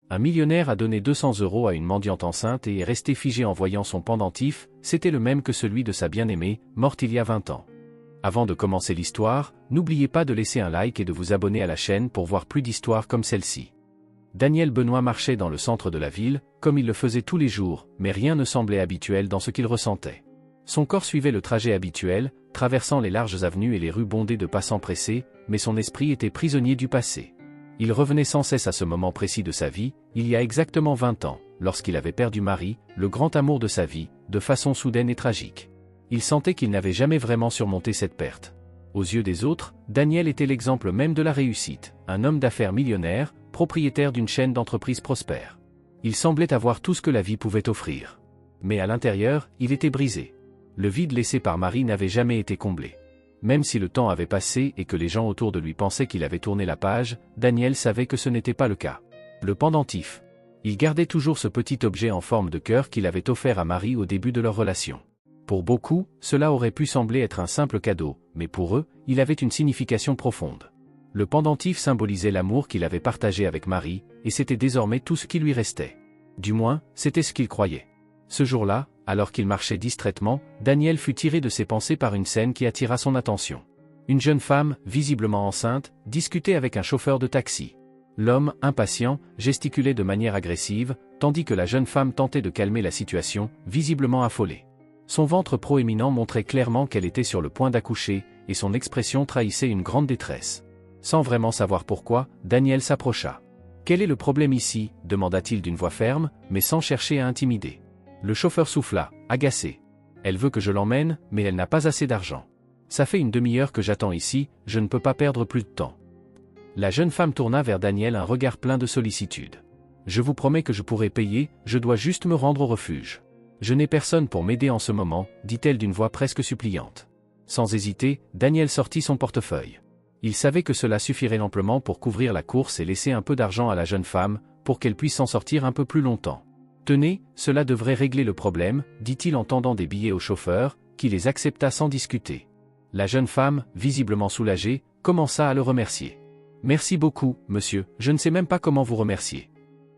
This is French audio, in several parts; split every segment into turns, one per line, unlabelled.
Un millionnaire a donné 200 € à une mendiante enceinte et est resté figé en voyant son pendentif, c'était le même que celui de sa bien-aimée, morte il y a 20 ans. Avant de commencer l'histoire, n'oubliez pas de laisser un like et de vous abonner à la chaîne pour voir plus d'histoires comme celle-ci. Daniel Benoît marchait dans le centre de la ville, comme il le faisait tous les jours, mais rien ne semblait habituel dans ce qu'il ressentait. Son corps suivait le trajet habituel, traversant les larges avenues et les rues bondées de passants pressés, mais son esprit était prisonnier du passé. Il revenait sans cesse à ce moment précis de sa vie, il y a exactement 20 ans, lorsqu'il avait perdu Marie, le grand amour de sa vie, de façon soudaine et tragique. Il sentait qu'il n'avait jamais vraiment surmonté cette perte. Aux yeux des autres, Daniel était l'exemple même de la réussite, un homme d'affaires millionnaire, propriétaire d'une chaîne d'entreprises prospère. Il semblait avoir tout ce que la vie pouvait offrir. Mais à l'intérieur, il était brisé. Le vide laissé par Marie n'avait jamais été comblé. Même si le temps avait passé et que les gens autour de lui pensaient qu'il avait tourné la page, Daniel savait que ce n'était pas le cas. Le pendentif. Il gardait toujours ce petit objet en forme de cœur qu'il avait offert à Marie au début de leur relation. Pour beaucoup, cela aurait pu sembler être un simple cadeau, mais pour eux, il avait une signification profonde. Le pendentif symbolisait l'amour qu'il avait partagé avec Marie, et c'était désormais tout ce qui lui restait. Du moins, c'était ce qu'il croyait. Ce jour-là, alors qu'il marchait distraitement, Daniel fut tiré de ses pensées par une scène qui attira son attention. Une jeune femme, visiblement enceinte, discutait avec un chauffeur de taxi. L'homme, impatient, gesticulait de manière agressive, tandis que la jeune femme tentait de calmer la situation, visiblement affolée. Son ventre proéminent montrait clairement qu'elle était sur le point d'accoucher, et son expression trahissait une grande détresse. Sans vraiment savoir pourquoi, Daniel s'approcha. « Quel est le problème ici » demanda-t-il d'une voix ferme, mais sans chercher à intimider. Le chauffeur souffla, agacé. « Elle veut que je l'emmène, mais elle n'a pas assez d'argent. Ça fait une demi-heure que j'attends ici, je ne peux pas perdre plus de temps. » La jeune femme tourna vers Daniel un regard plein de sollicitude. « Je vous promets que je pourrai payer, je dois juste me rendre au refuge. Je n'ai personne pour m'aider en ce moment, dit-elle d'une voix presque suppliante. Sans hésiter, Daniel sortit son portefeuille. Il savait que cela suffirait amplement pour couvrir la course et laisser un peu d'argent à la jeune femme, pour qu'elle puisse s'en sortir un peu plus longtemps. Tenez, cela devrait régler le problème, dit-il en tendant des billets au chauffeur, qui les accepta sans discuter. La jeune femme, visiblement soulagée, commença à le remercier. Merci beaucoup, monsieur, je ne sais même pas comment vous remercier.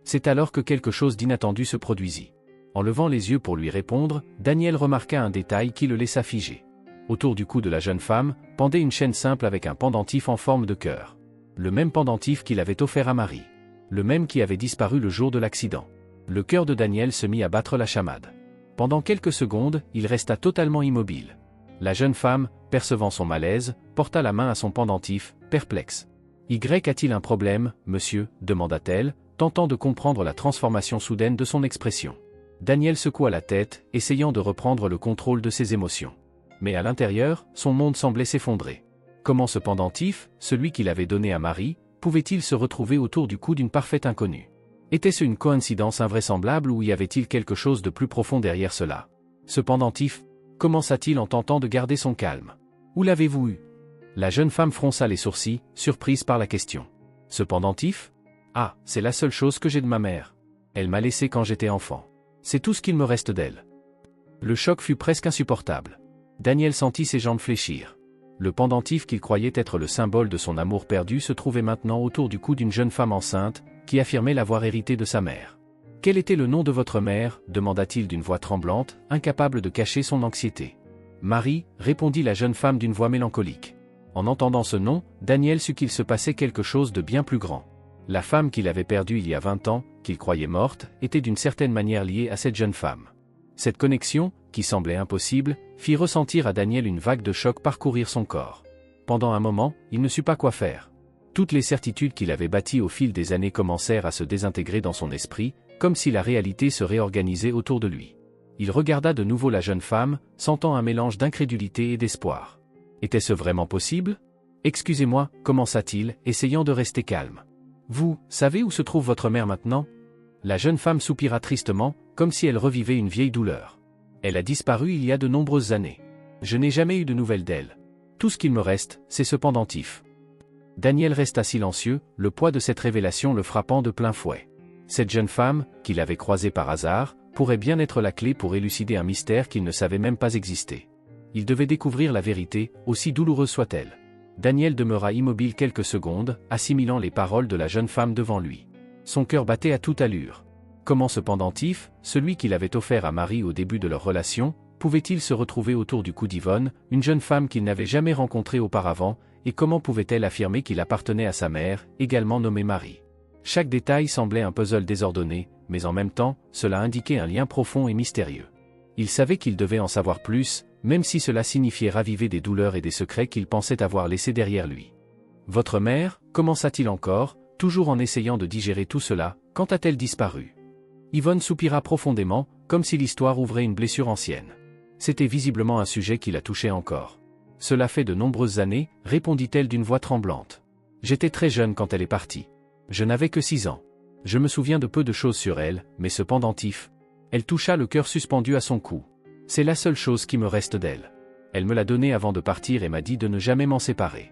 C'est alors que quelque chose d'inattendu se produisit. En levant les yeux pour lui répondre, Daniel remarqua un détail qui le laissa figé. Autour du cou de la jeune femme, pendait une chaîne simple avec un pendentif en forme de cœur. Le même pendentif qu'il avait offert à Marie. Le même qui avait disparu le jour de l'accident. Le cœur de Daniel se mit à battre la chamade. Pendant quelques secondes, il resta totalement immobile. La jeune femme, percevant son malaise, porta la main à son pendentif, perplexe. « Y a-t-il un problème, monsieur » demanda-t-elle, tentant de comprendre la transformation soudaine de son expression. Daniel secoua la tête, essayant de reprendre le contrôle de ses émotions. Mais à l'intérieur, son monde semblait s'effondrer. Comment ce pendentif, celui qu'il avait donné à Marie, pouvait-il se retrouver autour du cou d'une parfaite inconnue? Était-ce une coïncidence invraisemblable ou y avait-il quelque chose de plus profond derrière cela? Ce pendentif, commença-t-il en tentant de garder son calme. Où l'avez-vous eu? La jeune femme fronça les sourcils, surprise par la question. Ce pendentif? Ah, c'est la seule chose que j'ai de ma mère. Elle m'a laissé quand j'étais enfant. C'est tout ce qu'il me reste d'elle. Le choc fut presque insupportable. Daniel sentit ses jambes fléchir. Le pendentif qu'il croyait être le symbole de son amour perdu se trouvait maintenant autour du cou d'une jeune femme enceinte, qui affirmait l'avoir hérité de sa mère. « Quel était le nom de votre mère » demanda-t-il d'une voix tremblante, incapable de cacher son anxiété. « Marie » répondit la jeune femme d'une voix mélancolique. En entendant ce nom, Daniel sut qu'il se passait quelque chose de bien plus grand. La femme qu'il avait perdue il y a 20 ans, qu'il croyait morte, était d'une certaine manière liée à cette jeune femme. Cette connexion, qui semblait impossible, fit ressentir à Daniel une vague de choc parcourir son corps. Pendant un moment, il ne sut pas quoi faire. Toutes les certitudes qu'il avait bâties au fil des années commencèrent à se désintégrer dans son esprit, comme si la réalité se réorganisait autour de lui. Il regarda de nouveau la jeune femme, sentant un mélange d'incrédulité et d'espoir. Était-ce vraiment possible? « Excusez-moi » commença-t-il, essayant de rester calme. « Vous savez où se trouve votre mère maintenant » La jeune femme soupira tristement, comme si elle revivait une vieille douleur. Elle a disparu il y a de nombreuses années. Je n'ai jamais eu de nouvelles d'elle. Tout ce qu'il me reste, c'est ce pendentif. Daniel resta silencieux, le poids de cette révélation le frappant de plein fouet. Cette jeune femme, qu'il avait croisée par hasard, pourrait bien être la clé pour élucider un mystère qu'il ne savait même pas exister. Il devait découvrir la vérité, aussi douloureuse soit-elle. Daniel demeura immobile quelques secondes, assimilant les paroles de la jeune femme devant lui. Son cœur battait à toute allure. Comment ce pendentif, celui qu'il avait offert à Marie au début de leur relation, pouvait-il se retrouver autour du cou d'Yvonne, une jeune femme qu'il n'avait jamais rencontrée auparavant, et comment pouvait-elle affirmer qu'il appartenait à sa mère, également nommée Marie? Chaque détail semblait un puzzle désordonné, mais en même temps, cela indiquait un lien profond et mystérieux. Il savait qu'il devait en savoir plus, même si cela signifiait raviver des douleurs et des secrets qu'il pensait avoir laissés derrière lui. Votre mère, commença-t-il encore, toujours en essayant de digérer tout cela, quand a-t-elle disparu? Yvonne soupira profondément, comme si l'histoire ouvrait une blessure ancienne. C'était visiblement un sujet qui la touchait encore. Cela fait de nombreuses années, répondit-elle d'une voix tremblante. J'étais très jeune quand elle est partie. Je n'avais que 6 ans. Je me souviens de peu de choses sur elle, mais ce pendentif. Elle toucha le cœur suspendu à son cou. C'est la seule chose qui me reste d'elle. Elle me l'a donné avant de partir et m'a dit de ne jamais m'en séparer.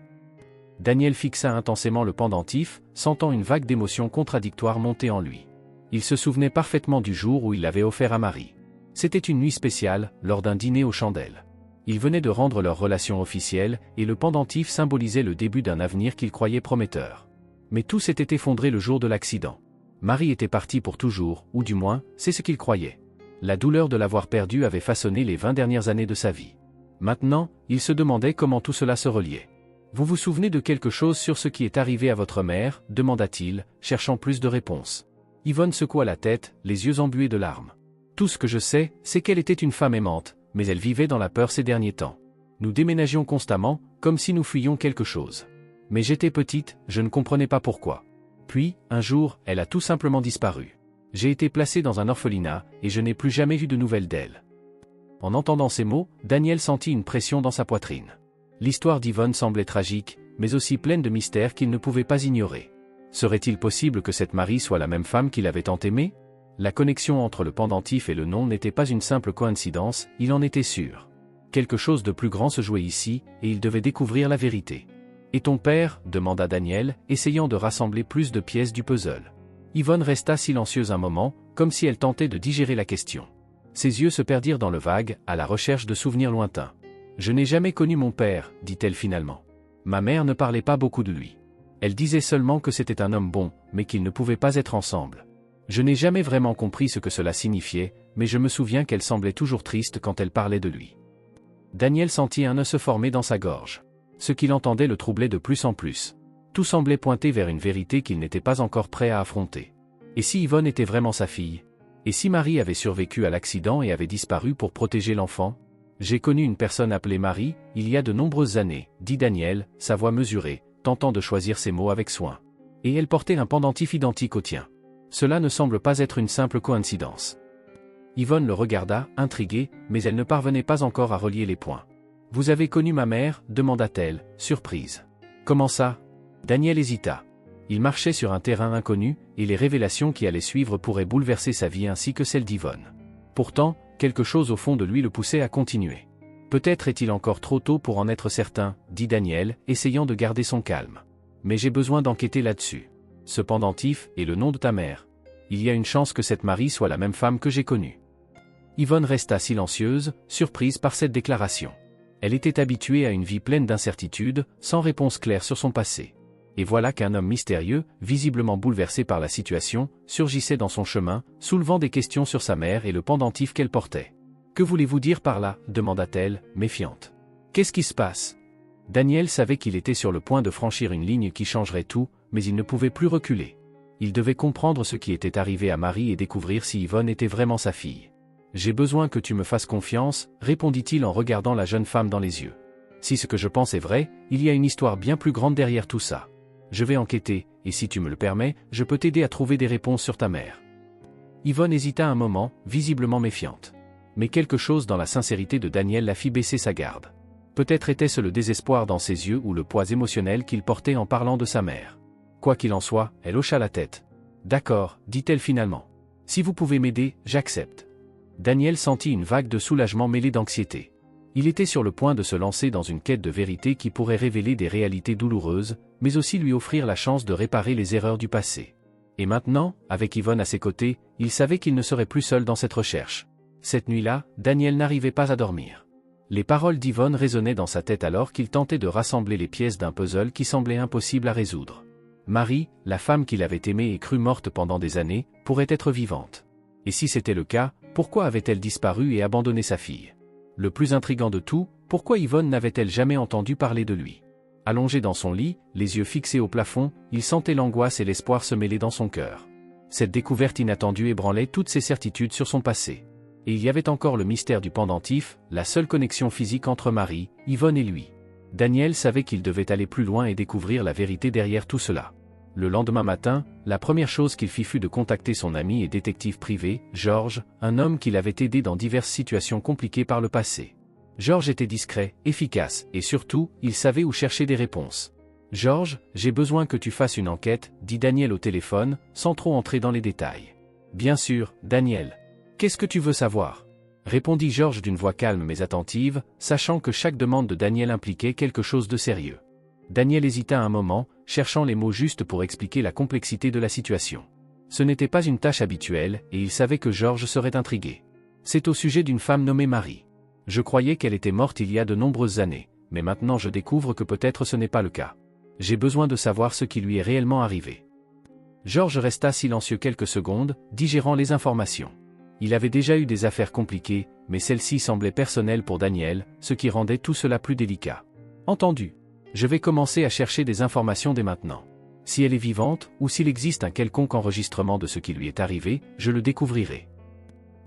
Daniel fixa intensément le pendentif, sentant une vague d'émotions contradictoires monter en lui. Il se souvenait parfaitement du jour où il l'avait offert à Marie. C'était une nuit spéciale, lors d'un dîner aux chandelles. Ils venaient de rendre leur relation officielle, et le pendentif symbolisait le début d'un avenir qu'il croyait prometteur. Mais tout s'était effondré le jour de l'accident. Marie était partie pour toujours, ou du moins, c'est ce qu'il croyait. La douleur de l'avoir perdue avait façonné les 20 dernières années de sa vie. Maintenant, il se demandait comment tout cela se reliait. « Vous vous souvenez de quelque chose sur ce qui est arrivé à votre mère » demanda-t-il, cherchant plus de réponses. Yvonne secoua la tête, les yeux embués de larmes. « Tout ce que je sais, c'est qu'elle était une femme aimante, mais elle vivait dans la peur ces derniers temps. Nous déménagions constamment, comme si nous fuyions quelque chose. Mais j'étais petite, je ne comprenais pas pourquoi. Puis, un jour, elle a tout simplement disparu. J'ai été placé dans un orphelinat, et je n'ai plus jamais vu de nouvelles d'elle. » En entendant ces mots, Daniel sentit une pression dans sa poitrine. L'histoire d'Yvonne semblait tragique, mais aussi pleine de mystères qu'il ne pouvait pas ignorer. Serait-il possible que cette Marie soit la même femme qu'il avait tant aimée? La connexion entre le pendentif et le nom n'était pas une simple coïncidence, il en était sûr. Quelque chose de plus grand se jouait ici, et il devait découvrir la vérité. « Et ton père » demanda Daniel, essayant de rassembler plus de pièces du puzzle. Yvonne resta silencieuse un moment, comme si elle tentait de digérer la question. Ses yeux se perdirent dans le vague, à la recherche de souvenirs lointains. « Je n'ai jamais connu mon père » dit-elle finalement. Ma mère ne parlait pas beaucoup de lui. Elle disait seulement que c'était un homme bon, mais qu'ils ne pouvaient pas être ensemble. Je n'ai jamais vraiment compris ce que cela signifiait, mais je me souviens qu'elle semblait toujours triste quand elle parlait de lui. Daniel sentit un nœud se former dans sa gorge. Ce qu'il entendait le troublait de plus en plus. Tout semblait pointer vers une vérité qu'il n'était pas encore prêt à affronter. Et si Yvonne était vraiment sa fille? Et si Marie avait survécu à l'accident et avait disparu pour protéger l'enfant? J'ai connu une personne appelée Marie, il y a de nombreuses années, dit Daniel, sa voix mesurée, tentant de choisir ses mots avec soin. Et elle portait un pendentif identique au tien. Cela ne semble pas être une simple coïncidence. Yvonne le regarda, intriguée, mais elle ne parvenait pas encore à relier les points. « Vous avez connu ma mère » demanda-t-elle, surprise. « Comment ça » Daniel hésita. Il marchait sur un terrain inconnu, et les révélations qui allaient suivre pourraient bouleverser sa vie ainsi que celle d'Yvonne. Pourtant, quelque chose au fond de lui le poussait à continuer. « Peut-être est-il encore trop tôt pour en être certain » dit Daniel, essayant de garder son calme. « Mais j'ai besoin d'enquêter là-dessus. Ce pendentif est le nom de ta mère. Il y a une chance que cette Marie soit la même femme que j'ai connue. » Yvonne resta silencieuse, surprise par cette déclaration. Elle était habituée à une vie pleine d'incertitudes, sans réponse claire sur son passé. Et voilà qu'un homme mystérieux, visiblement bouleversé par la situation, surgissait dans son chemin, soulevant des questions sur sa mère et le pendentif qu'elle portait. « Que voulez-vous dire par là » demanda-t-elle, méfiante. « Qu'est-ce qui se passe » Daniel savait qu'il était sur le point de franchir une ligne qui changerait tout, mais il ne pouvait plus reculer. Il devait comprendre ce qui était arrivé à Marie et découvrir si Yvonne était vraiment sa fille. « J'ai besoin que tu me fasses confiance » répondit-il en regardant la jeune femme dans les yeux. « Si ce que je pense est vrai, il y a une histoire bien plus grande derrière tout ça. Je vais enquêter, et si tu me le permets, je peux t'aider à trouver des réponses sur ta mère. » Yvonne hésita un moment, visiblement méfiante. Mais quelque chose dans la sincérité de Daniel la fit baisser sa garde. Peut-être était-ce le désespoir dans ses yeux ou le poids émotionnel qu'il portait en parlant de sa mère. Quoi qu'il en soit, elle hocha la tête. « D'accord, dit-elle finalement. Si vous pouvez m'aider, j'accepte. » Daniel sentit une vague de soulagement mêlée d'anxiété. Il était sur le point de se lancer dans une quête de vérité qui pourrait révéler des réalités douloureuses, mais aussi lui offrir la chance de réparer les erreurs du passé. Et maintenant, avec Yvonne à ses côtés, il savait qu'il ne serait plus seul dans cette recherche. Cette nuit-là, Daniel n'arrivait pas à dormir. Les paroles d'Yvonne résonnaient dans sa tête alors qu'il tentait de rassembler les pièces d'un puzzle qui semblait impossible à résoudre. Marie, la femme qu'il avait aimée et cru morte pendant des années, pourrait être vivante. Et si c'était le cas, pourquoi avait-elle disparu et abandonné sa fille? Le plus intriguant de tout, pourquoi Yvonne n'avait-elle jamais entendu parler de lui? Allongé dans son lit, les yeux fixés au plafond, il sentait l'angoisse et l'espoir se mêler dans son cœur. Cette découverte inattendue ébranlait toutes ses certitudes sur son passé. Et il y avait encore le mystère du pendentif, la seule connexion physique entre Marie, Yvonne et lui. Daniel savait qu'il devait aller plus loin et découvrir la vérité derrière tout cela. Le lendemain matin, la première chose qu'il fit fut de contacter son ami et détective privé, Georges, un homme qu'il avait aidé dans diverses situations compliquées par le passé. Georges était discret, efficace, et surtout, il savait où chercher des réponses. « Georges, j'ai besoin que tu fasses une enquête, » dit Daniel au téléphone, sans trop entrer dans les détails. « Bien sûr, Daniel. Qu'est-ce que tu veux savoir ?» répondit Georges d'une voix calme mais attentive, sachant que chaque demande de Daniel impliquait quelque chose de sérieux. Daniel hésita un moment, cherchant les mots justes pour expliquer la complexité de la situation. Ce n'était pas une tâche habituelle, et il savait que Georges serait intrigué. C'est au sujet d'une femme nommée Marie. Je croyais qu'elle était morte il y a de nombreuses années, mais maintenant je découvre que peut-être ce n'est pas le cas. J'ai besoin de savoir ce qui lui est réellement arrivé. Georges resta silencieux quelques secondes, digérant les informations. Il avait déjà eu des affaires compliquées, mais celle-ci semblait personnelle pour Daniel, ce qui rendait tout cela plus délicat. Entendu. Je vais commencer à chercher des informations dès maintenant. Si elle est vivante, ou s'il existe un quelconque enregistrement de ce qui lui est arrivé, je le découvrirai.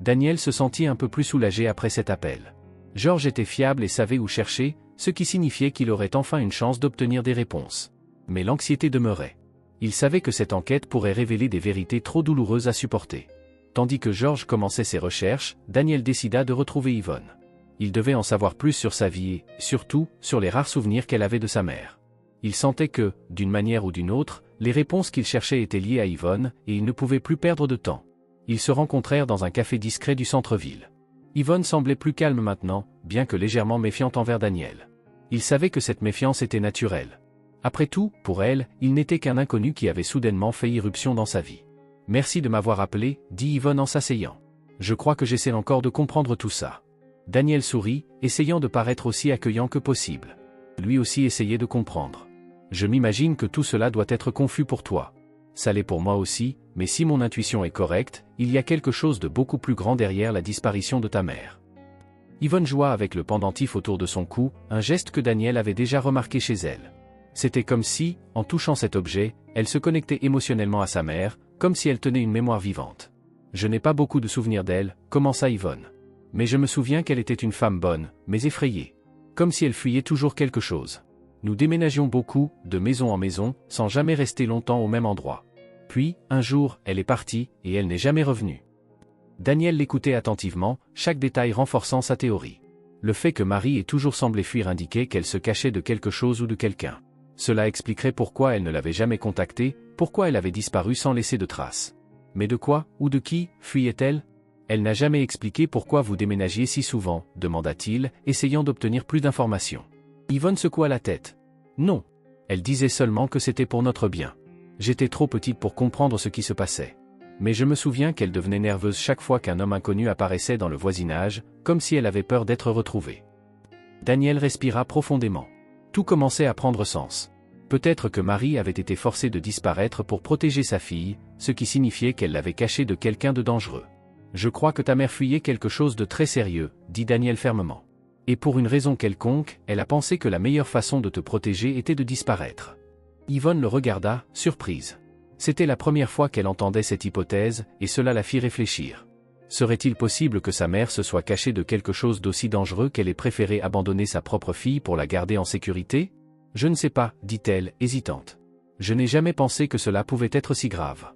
Daniel se sentit un peu plus soulagé après cet appel. Georges était fiable et savait où chercher, ce qui signifiait qu'il aurait enfin une chance d'obtenir des réponses. Mais l'anxiété demeurait. Il savait que cette enquête pourrait révéler des vérités trop douloureuses à supporter. Tandis que Georges commençait ses recherches, Daniel décida de retrouver Yvonne. Il devait en savoir plus sur sa vie et, surtout, sur les rares souvenirs qu'elle avait de sa mère. Il sentait que, d'une manière ou d'une autre, les réponses qu'il cherchait étaient liées à Yvonne, et il ne pouvait plus perdre de temps. Ils se rencontrèrent dans un café discret du centre-ville. Yvonne semblait plus calme maintenant, bien que légèrement méfiante envers Daniel. Il savait que cette méfiance était naturelle. Après tout, pour elle, il n'était qu'un inconnu qui avait soudainement fait irruption dans sa vie. « Merci de m'avoir appelé, » dit Yvonne en s'asseyant. « Je crois que j'essaie encore de comprendre tout ça. » Daniel sourit, essayant de paraître aussi accueillant que possible. Lui aussi essayait de comprendre. « Je m'imagine que tout cela doit être confus pour toi. Ça l'est pour moi aussi, mais si mon intuition est correcte, il y a quelque chose de beaucoup plus grand derrière la disparition de ta mère. » Yvonne joua avec le pendentif autour de son cou, un geste que Daniel avait déjà remarqué chez elle. C'était comme si, en touchant cet objet, elle se connectait émotionnellement à sa mère, comme si elle tenait une mémoire vivante. « Je n'ai pas beaucoup de souvenirs d'elle, » commença Yvonne. « Mais je me souviens qu'elle était une femme bonne, mais effrayée. Comme si elle fuyait toujours quelque chose. Nous déménagions beaucoup, de maison en maison, sans jamais rester longtemps au même endroit. Puis, un jour, elle est partie, et elle n'est jamais revenue. » Daniel l'écoutait attentivement, chaque détail renforçant sa théorie. Le fait que Marie ait toujours semblé fuir indiquait qu'elle se cachait de quelque chose ou de quelqu'un. Cela expliquerait pourquoi elle ne l'avait jamais contacté, pourquoi elle avait disparu sans laisser de traces. Mais de quoi, ou de qui, fuyait-elle? Elle n'a jamais expliqué pourquoi vous déménagiez si souvent, demanda-t-il, essayant d'obtenir plus d'informations. Yvonne secoua la tête. Non. Elle disait seulement que c'était pour notre bien. J'étais trop petite pour comprendre ce qui se passait. Mais je me souviens qu'elle devenait nerveuse chaque fois qu'un homme inconnu apparaissait dans le voisinage, comme si elle avait peur d'être retrouvée. Daniel respira profondément. Tout commençait à prendre sens. Peut-être que Marie avait été forcée de disparaître pour protéger sa fille, ce qui signifiait qu'elle l'avait cachée de quelqu'un de dangereux. « Je crois que ta mère fuyait quelque chose de très sérieux, » dit Daniel fermement. « Et pour une raison quelconque, elle a pensé que la meilleure façon de te protéger était de disparaître. » Yvonne le regarda, surprise. C'était la première fois qu'elle entendait cette hypothèse, et cela la fit réfléchir. Serait-il possible que sa mère se soit cachée de quelque chose d'aussi dangereux qu'elle ait préféré abandonner sa propre fille pour la garder en sécurité? Je ne sais pas, dit-elle, hésitante. Je n'ai jamais pensé que cela pouvait être si grave.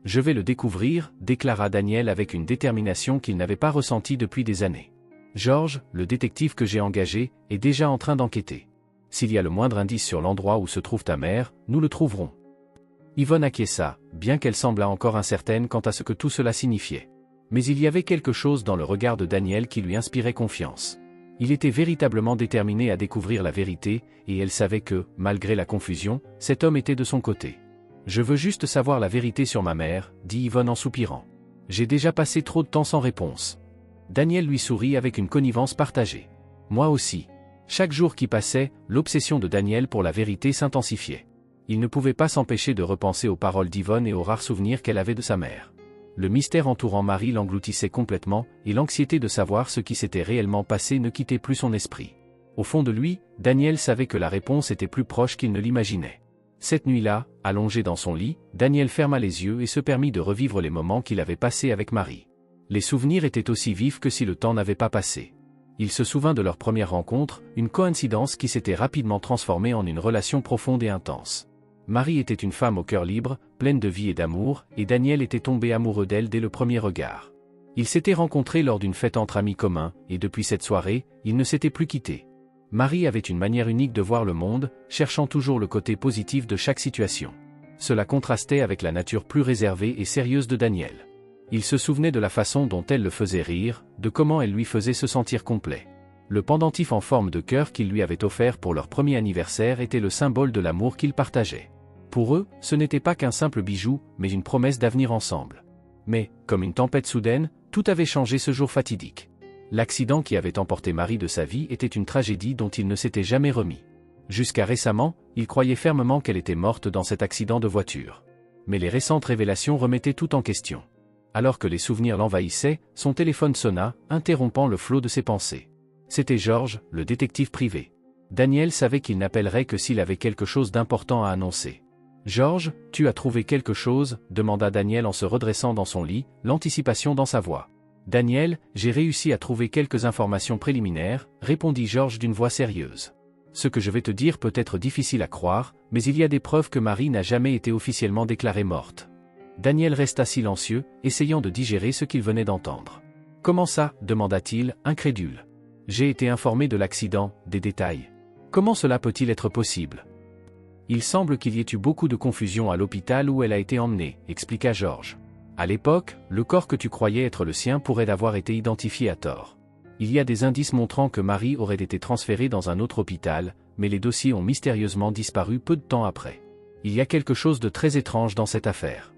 Je vais le découvrir, déclara Daniel avec une détermination qu'il n'avait pas ressentie depuis des années. Georges, le détective que j'ai engagé, est déjà en train d'enquêter. S'il y a le moindre indice sur l'endroit où se trouve ta mère, nous le trouverons. Yvonne acquiesça, bien qu'elle semblât encore incertaine quant à ce que tout cela signifiait. Mais il y avait quelque chose dans le regard de Daniel qui lui inspirait confiance. Il était véritablement déterminé à découvrir la vérité, et elle savait que, malgré la confusion, cet homme était de son côté. « Je veux juste savoir la vérité sur ma mère, » dit Yvonne en soupirant. « J'ai déjà passé trop de temps sans réponse. » Daniel lui sourit avec une connivence partagée. « Moi aussi. » Chaque jour qui passait, l'obsession de Daniel pour la vérité s'intensifiait. Il ne pouvait pas s'empêcher de repenser aux paroles d'Yvonne et aux rares souvenirs qu'elle avait de sa mère. Le mystère entourant Marie l'engloutissait complètement, et l'anxiété de savoir ce qui s'était réellement passé ne quittait plus son esprit. Au fond de lui, Daniel savait que la réponse était plus proche qu'il ne l'imaginait. Cette nuit-là, allongé dans son lit, Daniel ferma les yeux et se permit de revivre les moments qu'il avait passés avec Marie. Les souvenirs étaient aussi vifs que si le temps n'avait pas passé. Il se souvint de leur première rencontre, une coïncidence qui s'était rapidement transformée en une relation profonde et intense. Marie était une femme au cœur libre, pleine de vie et d'amour, et Daniel était tombé amoureux d'elle dès le premier regard. Ils s'étaient rencontrés lors d'une fête entre amis communs, et depuis cette soirée, ils ne s'étaient plus quittés. Marie avait une manière unique de voir le monde, cherchant toujours le côté positif de chaque situation. Cela contrastait avec la nature plus réservée et sérieuse de Daniel. Il se souvenait de la façon dont elle le faisait rire, de comment elle lui faisait se sentir complet. Le pendentif en forme de cœur qu'il lui avait offert pour leur premier anniversaire était le symbole de l'amour qu'ils partageaient. Pour eux, ce n'était pas qu'un simple bijou, mais une promesse d'avenir ensemble. Mais, comme une tempête soudaine, tout avait changé ce jour fatidique. L'accident qui avait emporté Marie de sa vie était une tragédie dont il ne s'était jamais remis. Jusqu'à récemment, il croyait fermement qu'elle était morte dans cet accident de voiture. Mais les récentes révélations remettaient tout en question. Alors que les souvenirs l'envahissaient, son téléphone sonna, interrompant le flot de ses pensées. C'était Georges, le détective privé. Daniel savait qu'il n'appellerait que s'il avait quelque chose d'important à annoncer. « Georges, tu as trouvé quelque chose ?» demanda Daniel en se redressant dans son lit, l'anticipation dans sa voix. « Daniel, j'ai réussi à trouver quelques informations préliminaires » répondit Georges d'une voix sérieuse. « Ce que je vais te dire peut être difficile à croire, mais il y a des preuves que Marie n'a jamais été officiellement déclarée morte. » Daniel resta silencieux, essayant de digérer ce qu'il venait d'entendre. « Comment ça ?» demanda-t-il, incrédule. « J'ai été informé de l'accident, des détails. Comment cela peut-il être possible ? Il semble qu'il y ait eu beaucoup de confusion à l'hôpital où elle a été emmenée, expliqua Georges. À l'époque, le corps que tu croyais être le sien pourrait avoir été identifié à tort. Il y a des indices montrant que Marie aurait été transférée dans un autre hôpital, mais les dossiers ont mystérieusement disparu peu de temps après. Il y a quelque chose de très étrange dans cette affaire.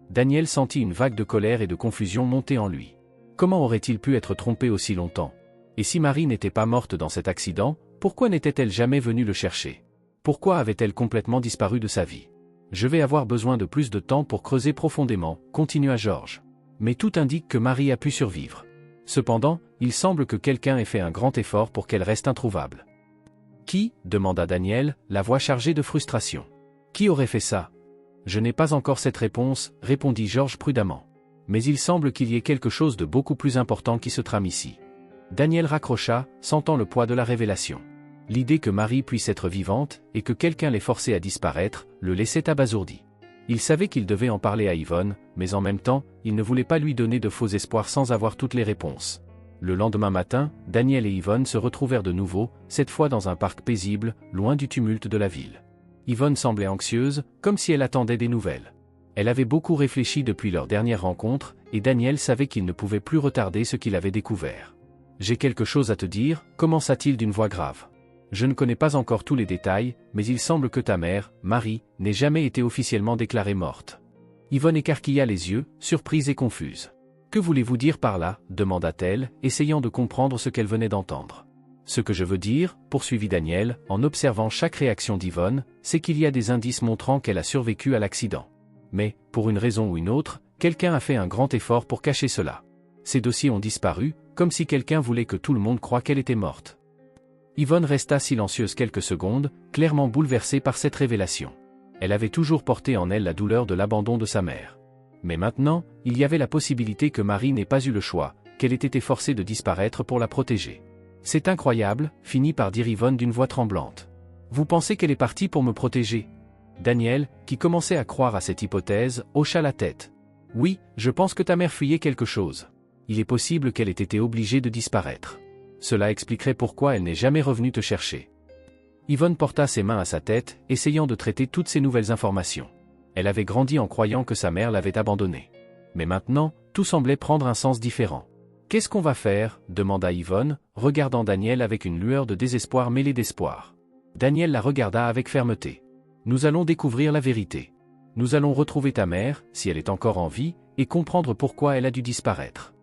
Daniel sentit une vague de colère et de confusion monter en lui. Comment aurait-il pu être trompé aussi longtemps? Et si Marie n'était pas morte dans cet accident, pourquoi n'était-elle jamais venue le chercher? Pourquoi avait-elle complètement disparu de sa vie? Je vais avoir besoin de plus de temps pour creuser profondément, continua Georges. Mais tout indique que Marie a pu survivre. Cependant, il semble que quelqu'un ait fait un grand effort pour qu'elle reste introuvable. Qui? Demanda Daniel, la voix chargée de frustration. Qui aurait fait ça? Je n'ai pas encore cette réponse, répondit Georges prudemment. Mais il semble qu'il y ait quelque chose de beaucoup plus important qui se trame ici. Daniel raccrocha, sentant le poids de la révélation. L'idée que Marie puisse être vivante, et que quelqu'un l'ait forcée à disparaître, le laissait abasourdi. Il savait qu'il devait en parler à Yvonne, mais en même temps, il ne voulait pas lui donner de faux espoirs sans avoir toutes les réponses. Le lendemain matin, Daniel et Yvonne se retrouvèrent de nouveau, cette fois dans un parc paisible, loin du tumulte de la ville. Yvonne semblait anxieuse, comme si elle attendait des nouvelles. Elle avait beaucoup réfléchi depuis leur dernière rencontre, et Daniel savait qu'il ne pouvait plus retarder ce qu'il avait découvert. « J'ai quelque chose à te dire » commença-t-il d'une voix grave. Je ne connais pas encore tous les détails, mais il semble que ta mère, Marie, n'ait jamais été officiellement déclarée morte. Yvonne écarquilla les yeux, surprise et confuse. « Que voulez-vous dire par là » demanda-t-elle, essayant de comprendre ce qu'elle venait d'entendre. « Ce que je veux dire, poursuivit Daniel, en observant chaque réaction d'Yvonne, c'est qu'il y a des indices montrant qu'elle a survécu à l'accident. Mais, pour une raison ou une autre, quelqu'un a fait un grand effort pour cacher cela. Ces dossiers ont disparu, comme si quelqu'un voulait que tout le monde croie qu'elle était morte. » Yvonne resta silencieuse quelques secondes, clairement bouleversée par cette révélation. Elle avait toujours porté en elle la douleur de l'abandon de sa mère. Mais maintenant, il y avait la possibilité que Marie n'ait pas eu le choix, qu'elle ait été forcée de disparaître pour la protéger. « C'est incroyable », finit par dire Yvonne d'une voix tremblante. « Vous pensez qu'elle est partie pour me protéger ?» Daniel, qui commençait à croire à cette hypothèse, hocha la tête. « Oui, je pense que ta mère fuyait quelque chose. Il est possible qu'elle ait été obligée de disparaître. Cela expliquerait pourquoi elle n'est jamais revenue te chercher. » Yvonne porta ses mains à sa tête, essayant de traiter toutes ces nouvelles informations. Elle avait grandi en croyant que sa mère l'avait abandonnée. Mais maintenant, tout semblait prendre un sens différent. « Qu'est-ce qu'on va faire ?» demanda Yvonne, regardant Daniel avec une lueur de désespoir mêlée d'espoir. Daniel la regarda avec fermeté. « Nous allons découvrir la vérité. Nous allons retrouver ta mère, si elle est encore en vie, et comprendre pourquoi elle a dû disparaître. »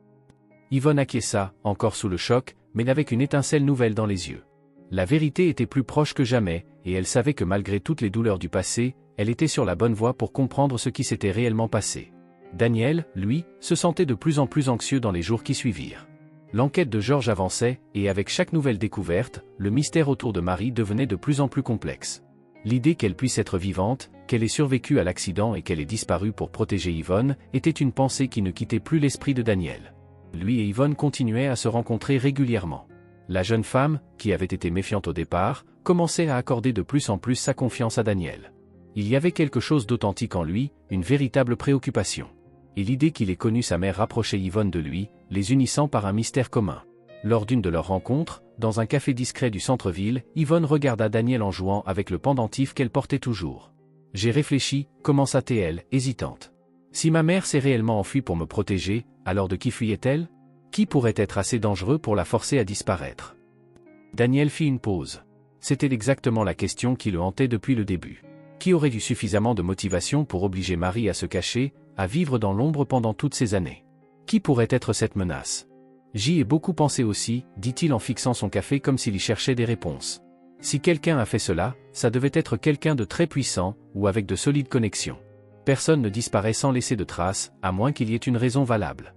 Yvonne acquiesça, encore sous le choc, mais avec une étincelle nouvelle dans les yeux. La vérité était plus proche que jamais, et elle savait que malgré toutes les douleurs du passé, elle était sur la bonne voie pour comprendre ce qui s'était réellement passé. Daniel, lui, se sentait de plus en plus anxieux dans les jours qui suivirent. L'enquête de George avançait, et avec chaque nouvelle découverte, le mystère autour de Marie devenait de plus en plus complexe. L'idée qu'elle puisse être vivante, qu'elle ait survécu à l'accident et qu'elle ait disparu pour protéger Yvonne, était une pensée qui ne quittait plus l'esprit de Daniel. Lui et Yvonne continuaient à se rencontrer régulièrement. La jeune femme, qui avait été méfiante au départ, commençait à accorder de plus en plus sa confiance à Daniel. Il y avait quelque chose d'authentique en lui, une véritable préoccupation. Et l'idée qu'il ait connu sa mère rapprochait Yvonne de lui, les unissant par un mystère commun. Lors d'une de leurs rencontres, dans un café discret du centre-ville, Yvonne regarda Daniel en jouant avec le pendentif qu'elle portait toujours. « J'ai réfléchi », commença-t-elle, hésitante. « Si ma mère s'est réellement enfuie pour me protéger, alors de qui fuyait-elle ? Qui pourrait être assez dangereux pour la forcer à disparaître ?» Daniel fit une pause. C'était exactement la question qui le hantait depuis le début. Qui aurait eu suffisamment de motivation pour obliger Marie à se cacher, à vivre dans l'ombre pendant toutes ces années? Qui pourrait être cette menace? J'y ai beaucoup pensé aussi, dit-il en fixant son café comme s'il y cherchait des réponses. Si quelqu'un a fait cela, ça devait être quelqu'un de très puissant, ou avec de solides connexions. Personne ne disparaît sans laisser de traces, à moins qu'il y ait une raison valable.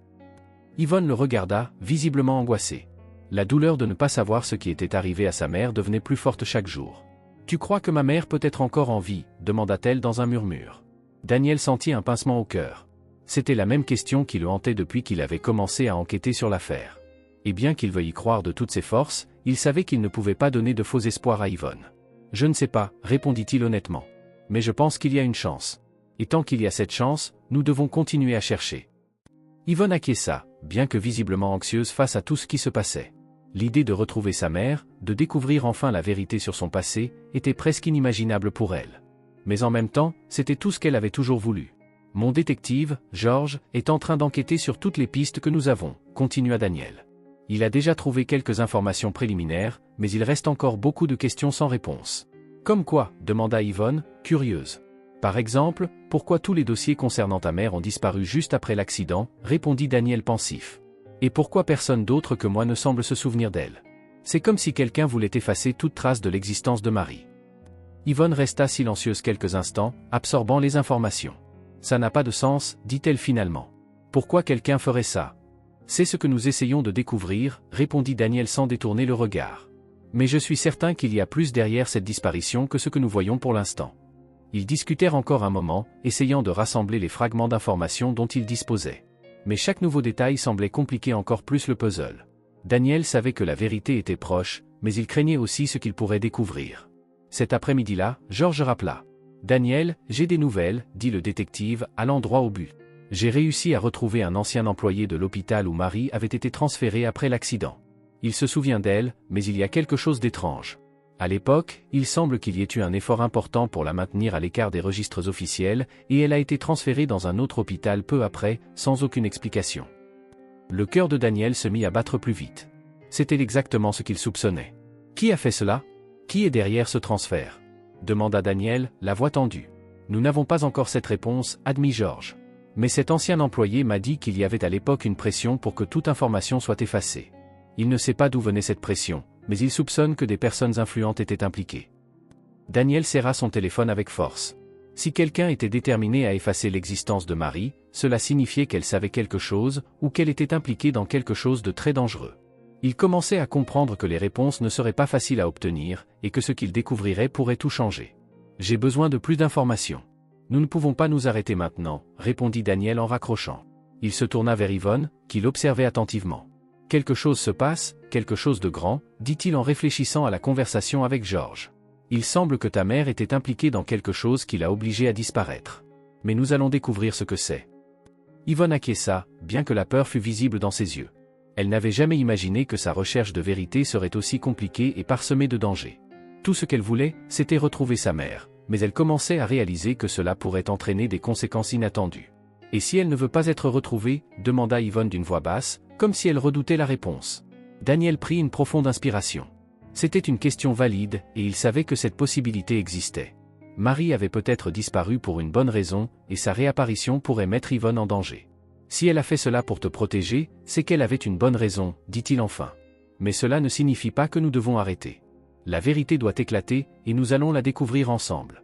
Yvonne le regarda, visiblement angoissée. La douleur de ne pas savoir ce qui était arrivé à sa mère devenait plus forte chaque jour. « Tu crois que ma mère peut être encore en vie ?» demanda-t-elle dans un murmure. Daniel sentit un pincement au cœur. C'était la même question qui le hantait depuis qu'il avait commencé à enquêter sur l'affaire. Et bien qu'il veuille y croire de toutes ses forces, il savait qu'il ne pouvait pas donner de faux espoirs à Yvonne. « Je ne sais pas », répondit-il honnêtement. « Mais je pense qu'il y a une chance. Et tant qu'il y a cette chance, nous devons continuer à chercher. » Yvonne acquiesça, bien que visiblement anxieuse face à tout ce qui se passait. L'idée de retrouver sa mère, de découvrir enfin la vérité sur son passé, était presque inimaginable pour elle. Mais en même temps, c'était tout ce qu'elle avait toujours voulu. « Mon détective, George, est en train d'enquêter sur toutes les pistes que nous avons », continua Daniel. Il a déjà trouvé quelques informations préliminaires, mais il reste encore beaucoup de questions sans réponse. « Comme quoi ?» demanda Yvonne, curieuse. « Par exemple, pourquoi tous les dossiers concernant ta mère ont disparu juste après l'accident ?» répondit Daniel pensif. « Et pourquoi personne d'autre que moi ne semble se souvenir d'elle? C'est comme si quelqu'un voulait effacer toute trace de l'existence de Marie. » Yvonne resta silencieuse quelques instants, absorbant les informations. « Ça n'a pas de sens, dit-elle finalement. Pourquoi quelqu'un ferait ça? C'est ce que nous essayons de découvrir, répondit Daniel sans détourner le regard. Mais je suis certain qu'il y a plus derrière cette disparition que ce que nous voyons pour l'instant. » Ils discutèrent encore un moment, essayant de rassembler les fragments d'informations dont ils disposaient. Mais chaque nouveau détail semblait compliquer encore plus le puzzle. Daniel savait que la vérité était proche, mais il craignait aussi ce qu'il pourrait découvrir. Cet après-midi-là, George rappela. « Daniel, j'ai des nouvelles, » dit le détective, allant droit au but. « J'ai réussi à retrouver un ancien employé de l'hôpital où Marie avait été transférée après l'accident. Il se souvient d'elle, mais il y a quelque chose d'étrange. À l'époque, il semble qu'il y ait eu un effort important pour la maintenir à l'écart des registres officiels, et elle a été transférée dans un autre hôpital peu après, sans aucune explication. » Le cœur de Daniel se mit à battre plus vite. C'était exactement ce qu'il soupçonnait. « Qui a fait cela? Qui est derrière ce transfert ?» demanda Daniel, la voix tendue. « Nous n'avons pas encore cette réponse, admit George. Mais cet ancien employé m'a dit qu'il y avait à l'époque une pression pour que toute information soit effacée. Il ne sait pas d'où venait cette pression, mais il soupçonne que des personnes influentes étaient impliquées. » Daniel serra son téléphone avec force. Si quelqu'un était déterminé à effacer l'existence de Marie, cela signifiait qu'elle savait quelque chose, ou qu'elle était impliquée dans quelque chose de très dangereux. Il commençait à comprendre que les réponses ne seraient pas faciles à obtenir, et que ce qu'il découvrirait pourrait tout changer. « J'ai besoin de plus d'informations. Nous ne pouvons pas nous arrêter maintenant, » répondit Daniel en raccrochant. Il se tourna vers Yvonne, qui l'observait attentivement. « Quelque chose se passe, quelque chose de grand, » dit-il en réfléchissant à la conversation avec George. « Il semble que ta mère était impliquée dans quelque chose qui l'a obligée à disparaître. Mais nous allons découvrir ce que c'est. » Yvonne acquiesça, bien que la peur fût visible dans ses yeux. Elle n'avait jamais imaginé que sa recherche de vérité serait aussi compliquée et parsemée de dangers. Tout ce qu'elle voulait, c'était retrouver sa mère, mais elle commençait à réaliser que cela pourrait entraîner des conséquences inattendues. « Et si elle ne veut pas être retrouvée ?» demanda Yvonne d'une voix basse, comme si elle redoutait la réponse. Daniel prit une profonde inspiration. C'était une question valide, et il savait que cette possibilité existait. Marie avait peut-être disparu pour une bonne raison, et sa réapparition pourrait mettre Yvonne en danger. « Si elle a fait cela pour te protéger, c'est qu'elle avait une bonne raison, dit-il enfin. Mais cela ne signifie pas que nous devons arrêter. La vérité doit éclater, et nous allons la découvrir ensemble.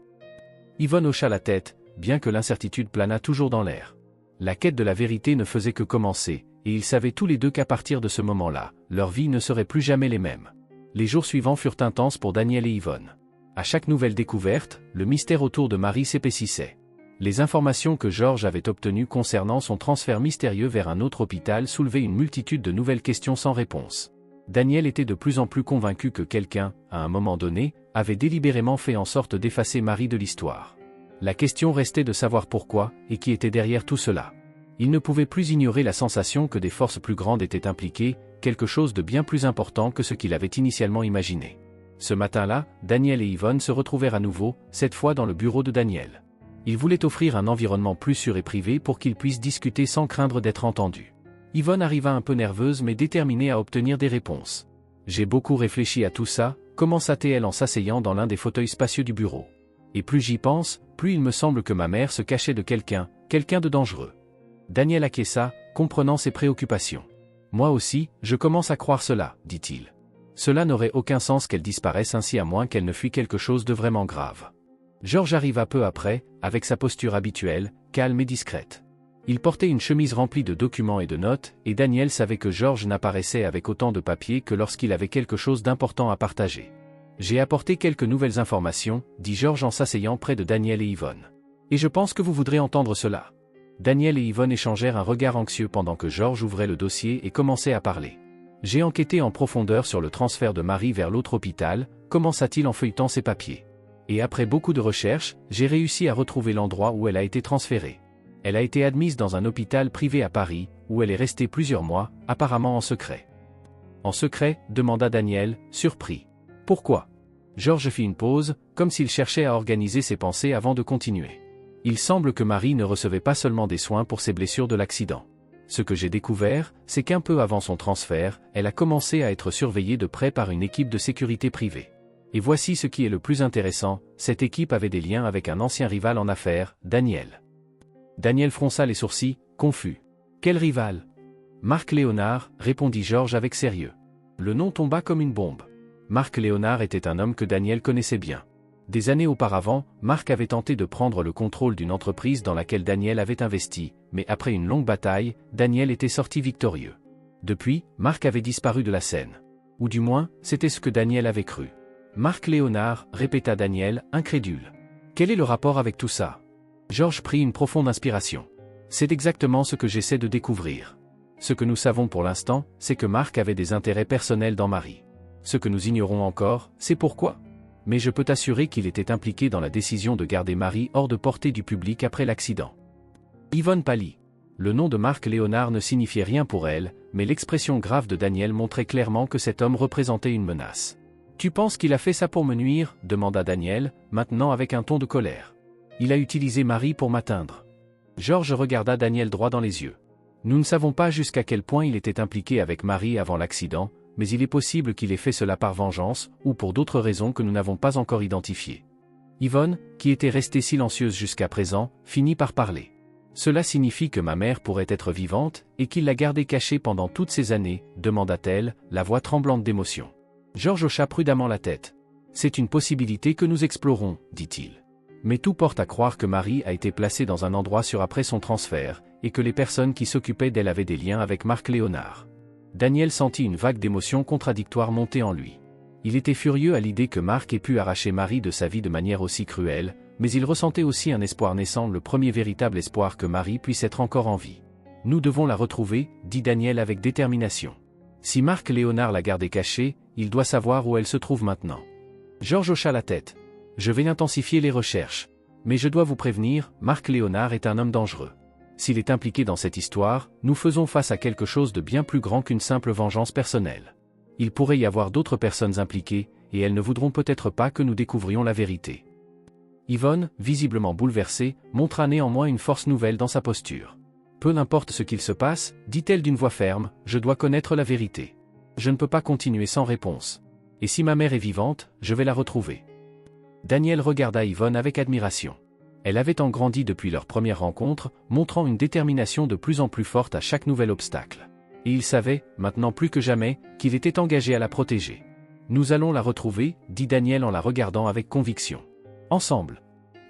Yvonne hocha la tête, bien que l'incertitude planât toujours dans l'air. La quête de la vérité ne faisait que commencer, et ils savaient tous les deux qu'à partir de ce moment-là, leur vie ne serait plus jamais les mêmes. Les jours suivants furent intenses pour Daniel et Yvonne. À chaque nouvelle découverte, le mystère autour de Marie s'épaississait. Les informations que Georges avait obtenues concernant son transfert mystérieux vers un autre hôpital soulevaient une multitude de nouvelles questions sans réponse. Daniel était de plus en plus convaincu que quelqu'un, à un moment donné, avait délibérément fait en sorte d'effacer Marie de l'histoire. La question restait de savoir pourquoi, et qui était derrière tout cela. Il ne pouvait plus ignorer la sensation que des forces plus grandes étaient impliquées, quelque chose de bien plus important que ce qu'il avait initialement imaginé. Ce matin-là, Daniel et Yvonne se retrouvèrent à nouveau, cette fois dans le bureau de Daniel. Ils voulaient offrir un environnement plus sûr et privé pour qu'ils puissent discuter sans craindre d'être entendus. Yvonne arriva un peu nerveuse mais déterminée à obtenir des réponses. « J'ai beaucoup réfléchi à tout ça », commença-t-elle en s'asseyant dans l'un des fauteuils spacieux du bureau. « Et plus j'y pense, plus il me semble que ma mère se cachait de quelqu'un de dangereux. » Daniel acquiesça, comprenant ses préoccupations. « Moi aussi, je commence à croire cela, dit-il. Cela n'aurait aucun sens qu'elle disparaisse ainsi à moins qu'elle ne fût quelque chose de vraiment grave. » Georges arriva peu après, avec sa posture habituelle, calme et discrète. Il portait une chemise remplie de documents et de notes, et Daniel savait que Georges n'apparaissait avec autant de papier que lorsqu'il avait quelque chose d'important à partager. « J'ai apporté quelques nouvelles informations, dit Georges en s'asseyant près de Daniel et Yvonne. Et je pense que vous voudrez entendre cela. » Daniel et Yvonne échangèrent un regard anxieux pendant que Georges ouvrait le dossier et commençait à parler. « J'ai enquêté en profondeur sur le transfert de Marie vers l'autre hôpital, commença-t-il en feuilletant ses papiers. Et après beaucoup de recherches, j'ai réussi à retrouver l'endroit où elle a été transférée. Elle a été admise dans un hôpital privé à Paris, où elle est restée plusieurs mois, apparemment en secret. » « En secret ?» demanda Daniel, surpris. « Pourquoi ?» Georges fit une pause, comme s'il cherchait à organiser ses pensées avant de continuer. « Il semble que Marie ne recevait pas seulement des soins pour ses blessures de l'accident. Ce que j'ai découvert, c'est qu'un peu avant son transfert, elle a commencé à être surveillée de près par une équipe de sécurité privée. Et voici ce qui est le plus intéressant, cette équipe avait des liens avec un ancien rival en affaires, Daniel. » Daniel fronça les sourcils, confus. « Quel rival ?» ?»« Marc Léonard, répondit Georges avec sérieux. Le nom tomba comme une bombe. Marc Léonard était un homme que Daniel connaissait bien. Des années auparavant, Marc avait tenté de prendre le contrôle d'une entreprise dans laquelle Daniel avait investi, mais après une longue bataille, Daniel était sorti victorieux. Depuis, Marc avait disparu de la scène. Ou du moins, c'était ce que Daniel avait cru. « Marc Léonard, répéta Daniel, incrédule. Quel est le rapport avec tout ça ?» Georges prit une profonde inspiration. « C'est exactement ce que j'essaie de découvrir. Ce que nous savons pour l'instant, c'est que Marc avait des intérêts personnels dans Marie. Ce que nous ignorons encore, c'est pourquoi. Mais je peux t'assurer qu'il était impliqué dans la décision de garder Marie hors de portée du public après l'accident. » Yvonne pâlit. Le nom de Marc Léonard ne signifiait rien pour elle, mais l'expression grave de Daniel montrait clairement que cet homme représentait une menace. « Tu penses qu'il a fait ça pour me nuire ?» demanda Daniel, maintenant avec un ton de colère. « Il a utilisé Marie pour m'atteindre. » Georges regarda Daniel droit dans les yeux. « Nous ne savons pas jusqu'à quel point il était impliqué avec Marie avant l'accident, mais il est possible qu'il ait fait cela par vengeance, ou pour d'autres raisons que nous n'avons pas encore identifiées. » Yvonne, qui était restée silencieuse jusqu'à présent, finit par parler. « Cela signifie que ma mère pourrait être vivante, et qu'il l'a gardée cachée pendant toutes ces années, demanda-t-elle, la voix tremblante d'émotion. Georges hocha prudemment la tête. « C'est une possibilité que nous explorons, dit-il. Mais tout porte à croire que Marie a été placée dans un endroit sûr après son transfert, et que les personnes qui s'occupaient d'elle avaient des liens avec Marc Léonard. » Daniel sentit une vague d'émotions contradictoires monter en lui. Il était furieux à l'idée que Marc ait pu arracher Marie de sa vie de manière aussi cruelle, mais il ressentait aussi un espoir naissant, le premier véritable espoir que Marie puisse être encore en vie. « Nous devons la retrouver, dit Daniel avec détermination. Si Marc Léonard l'a gardée cachée, il doit savoir où elle se trouve maintenant. » Georges hocha la tête. « Je vais intensifier les recherches. Mais je dois vous prévenir, Marc Léonard est un homme dangereux. S'il est impliqué dans cette histoire, nous faisons face à quelque chose de bien plus grand qu'une simple vengeance personnelle. Il pourrait y avoir d'autres personnes impliquées, et elles ne voudront peut-être pas que nous découvrions la vérité. » Yvonne, visiblement bouleversée, montra néanmoins une force nouvelle dans sa posture. « Peu n'importe ce qu'il se passe, dit-elle d'une voix ferme, je dois connaître la vérité. Je ne peux pas continuer sans réponse. Et si ma mère est vivante, je vais la retrouver. » Daniel regarda Yvonne avec admiration. Elle avait tant grandi depuis leur première rencontre, montrant une détermination de plus en plus forte à chaque nouvel obstacle. Et il savait, maintenant plus que jamais, qu'il était engagé à la protéger. Nous allons la retrouver, dit Daniel en la regardant avec conviction. Ensemble.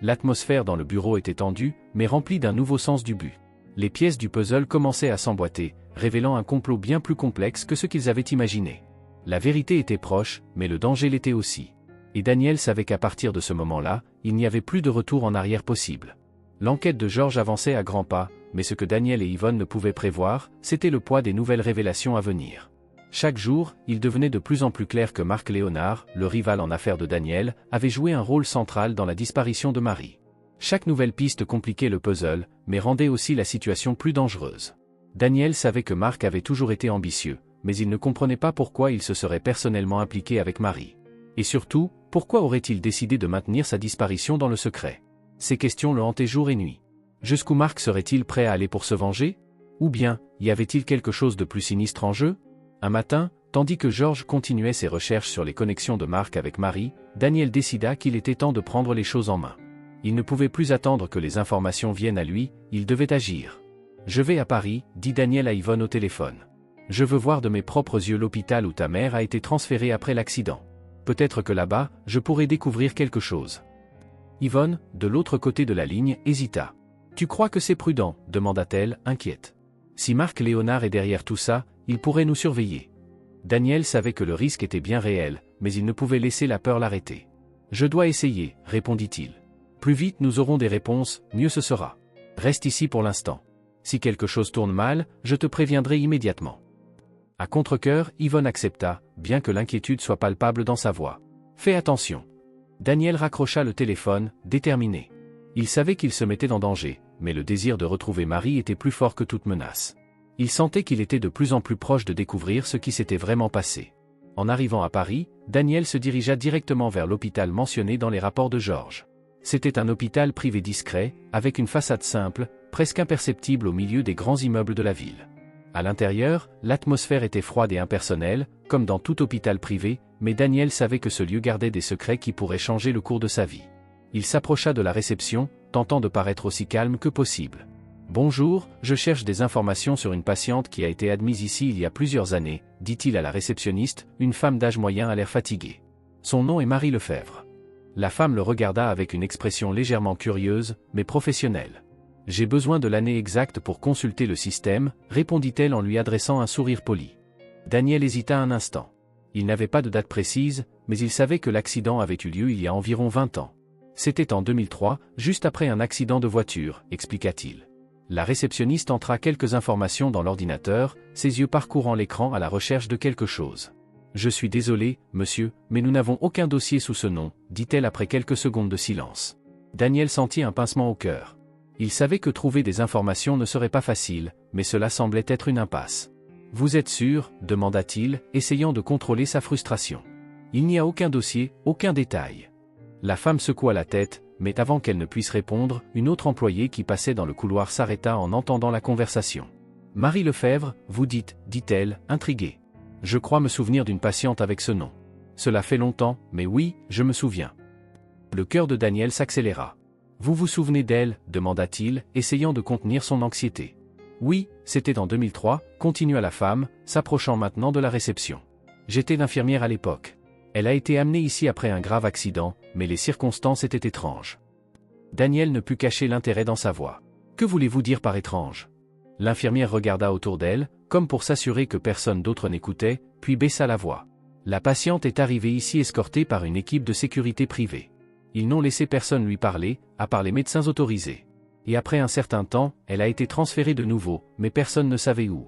L'atmosphère dans le bureau était tendue, mais remplie d'un nouveau sens du but. Les pièces du puzzle commençaient à s'emboîter, révélant un complot bien plus complexe que ce qu'ils avaient imaginé. La vérité était proche, mais le danger l'était aussi. Et Daniel savait qu'à partir de ce moment-là, il n'y avait plus de retour en arrière possible. L'enquête de George avançait à grands pas, mais ce que Daniel et Yvonne ne pouvaient prévoir, c'était le poids des nouvelles révélations à venir. Chaque jour, il devenait de plus en plus clair que Mark Léonard, le rival en affaires de Daniel, avait joué un rôle central dans la disparition de Marie. Chaque nouvelle piste compliquait le puzzle, mais rendait aussi la situation plus dangereuse. Daniel savait que Mark avait toujours été ambitieux, mais il ne comprenait pas pourquoi il se serait personnellement impliqué avec Marie. Et surtout, pourquoi aurait-il décidé de maintenir sa disparition dans le secret? Ces questions le hantaient jour et nuit. Jusqu'où Mark serait-il prêt à aller pour se venger? Ou bien, y avait-il quelque chose de plus sinistre en jeu? Un matin, tandis que George continuait ses recherches sur les connexions de Mark avec Marie, Daniel décida qu'il était temps de prendre les choses en main. Il ne pouvait plus attendre que les informations viennent à lui, il devait agir. « Je vais à Paris », dit Daniel à Yvonne au téléphone. « Je veux voir de mes propres yeux l'hôpital où ta mère a été transférée après l'accident. Peut-être que là-bas, je pourrai découvrir quelque chose. » Yvonne, de l'autre côté de la ligne, hésita. « Tu crois que c'est prudent ?» demanda-t-elle, inquiète. « Si Mark Léonard est derrière tout ça, il pourrait nous surveiller. » Daniel savait que le risque était bien réel, mais il ne pouvait laisser la peur l'arrêter. « Je dois essayer », répondit-il. « Plus vite nous aurons des réponses, mieux ce sera. Reste ici pour l'instant. Si quelque chose tourne mal, je te préviendrai immédiatement. » À contre-cœur, Yvonne accepta, bien que l'inquiétude soit palpable dans sa voix. « Fais attention. » Daniel raccrocha le téléphone, déterminé. Il savait qu'il se mettait en danger, mais le désir de retrouver Marie était plus fort que toute menace. Il sentait qu'il était de plus en plus proche de découvrir ce qui s'était vraiment passé. En arrivant à Paris, Daniel se dirigea directement vers l'hôpital mentionné dans les rapports de George. C'était un hôpital privé discret, avec une façade simple, presque imperceptible au milieu des grands immeubles de la ville. À l'intérieur, l'atmosphère était froide et impersonnelle, comme dans tout hôpital privé, mais Daniel savait que ce lieu gardait des secrets qui pourraient changer le cours de sa vie. Il s'approcha de la réception, tentant de paraître aussi calme que possible. « Bonjour, je cherche des informations sur une patiente qui a été admise ici il y a plusieurs années, » dit-il à la réceptionniste, une femme d'âge moyen à l'air fatigué. Son nom est Marie Lefebvre. La femme le regarda avec une expression légèrement curieuse, mais professionnelle. « J'ai besoin de l'année exacte pour consulter le système, » répondit-elle en lui adressant un sourire poli. Daniel hésita un instant. Il n'avait pas de date précise, mais il savait que l'accident avait eu lieu il y a environ 20 ans. C'était en 2003, juste après un accident de voiture, expliqua-t-il. La réceptionniste entra quelques informations dans l'ordinateur, ses yeux parcourant l'écran à la recherche de quelque chose. « Je suis désolé, monsieur, mais nous n'avons aucun dossier sous ce nom, » dit-elle après quelques secondes de silence. Daniel sentit un pincement au cœur. Il savait que trouver des informations ne serait pas facile, mais cela semblait être une impasse. « Vous êtes sûr ?» demanda-t-il, essayant de contrôler sa frustration. « Il n'y a aucun dossier, aucun détail. » La femme secoua la tête, mais avant qu'elle ne puisse répondre, une autre employée qui passait dans le couloir s'arrêta en entendant la conversation. « Marie Lefebvre, vous dites, » dit-elle, intriguée. « Je crois me souvenir d'une patiente avec ce nom. Cela fait longtemps, mais oui, je me souviens. » Le cœur de Daniel s'accéléra. « Vous vous souvenez d'elle ?» demanda-t-il, essayant de contenir son anxiété. « Oui, c'était en 2003, » continua la femme, s'approchant maintenant de la réception. « J'étais l'infirmière à l'époque. Elle a été amenée ici après un grave accident, mais les circonstances étaient étranges. » Daniel ne put cacher l'intérêt dans sa voix. « Que voulez-vous dire par étrange ?» L'infirmière regarda autour d'elle, comme pour s'assurer que personne d'autre n'écoutait, puis baissa la voix. « La patiente est arrivée ici escortée par une équipe de sécurité privée. Ils n'ont laissé personne lui parler, à part les médecins autorisés. Et après un certain temps, elle a été transférée de nouveau, mais personne ne savait où. »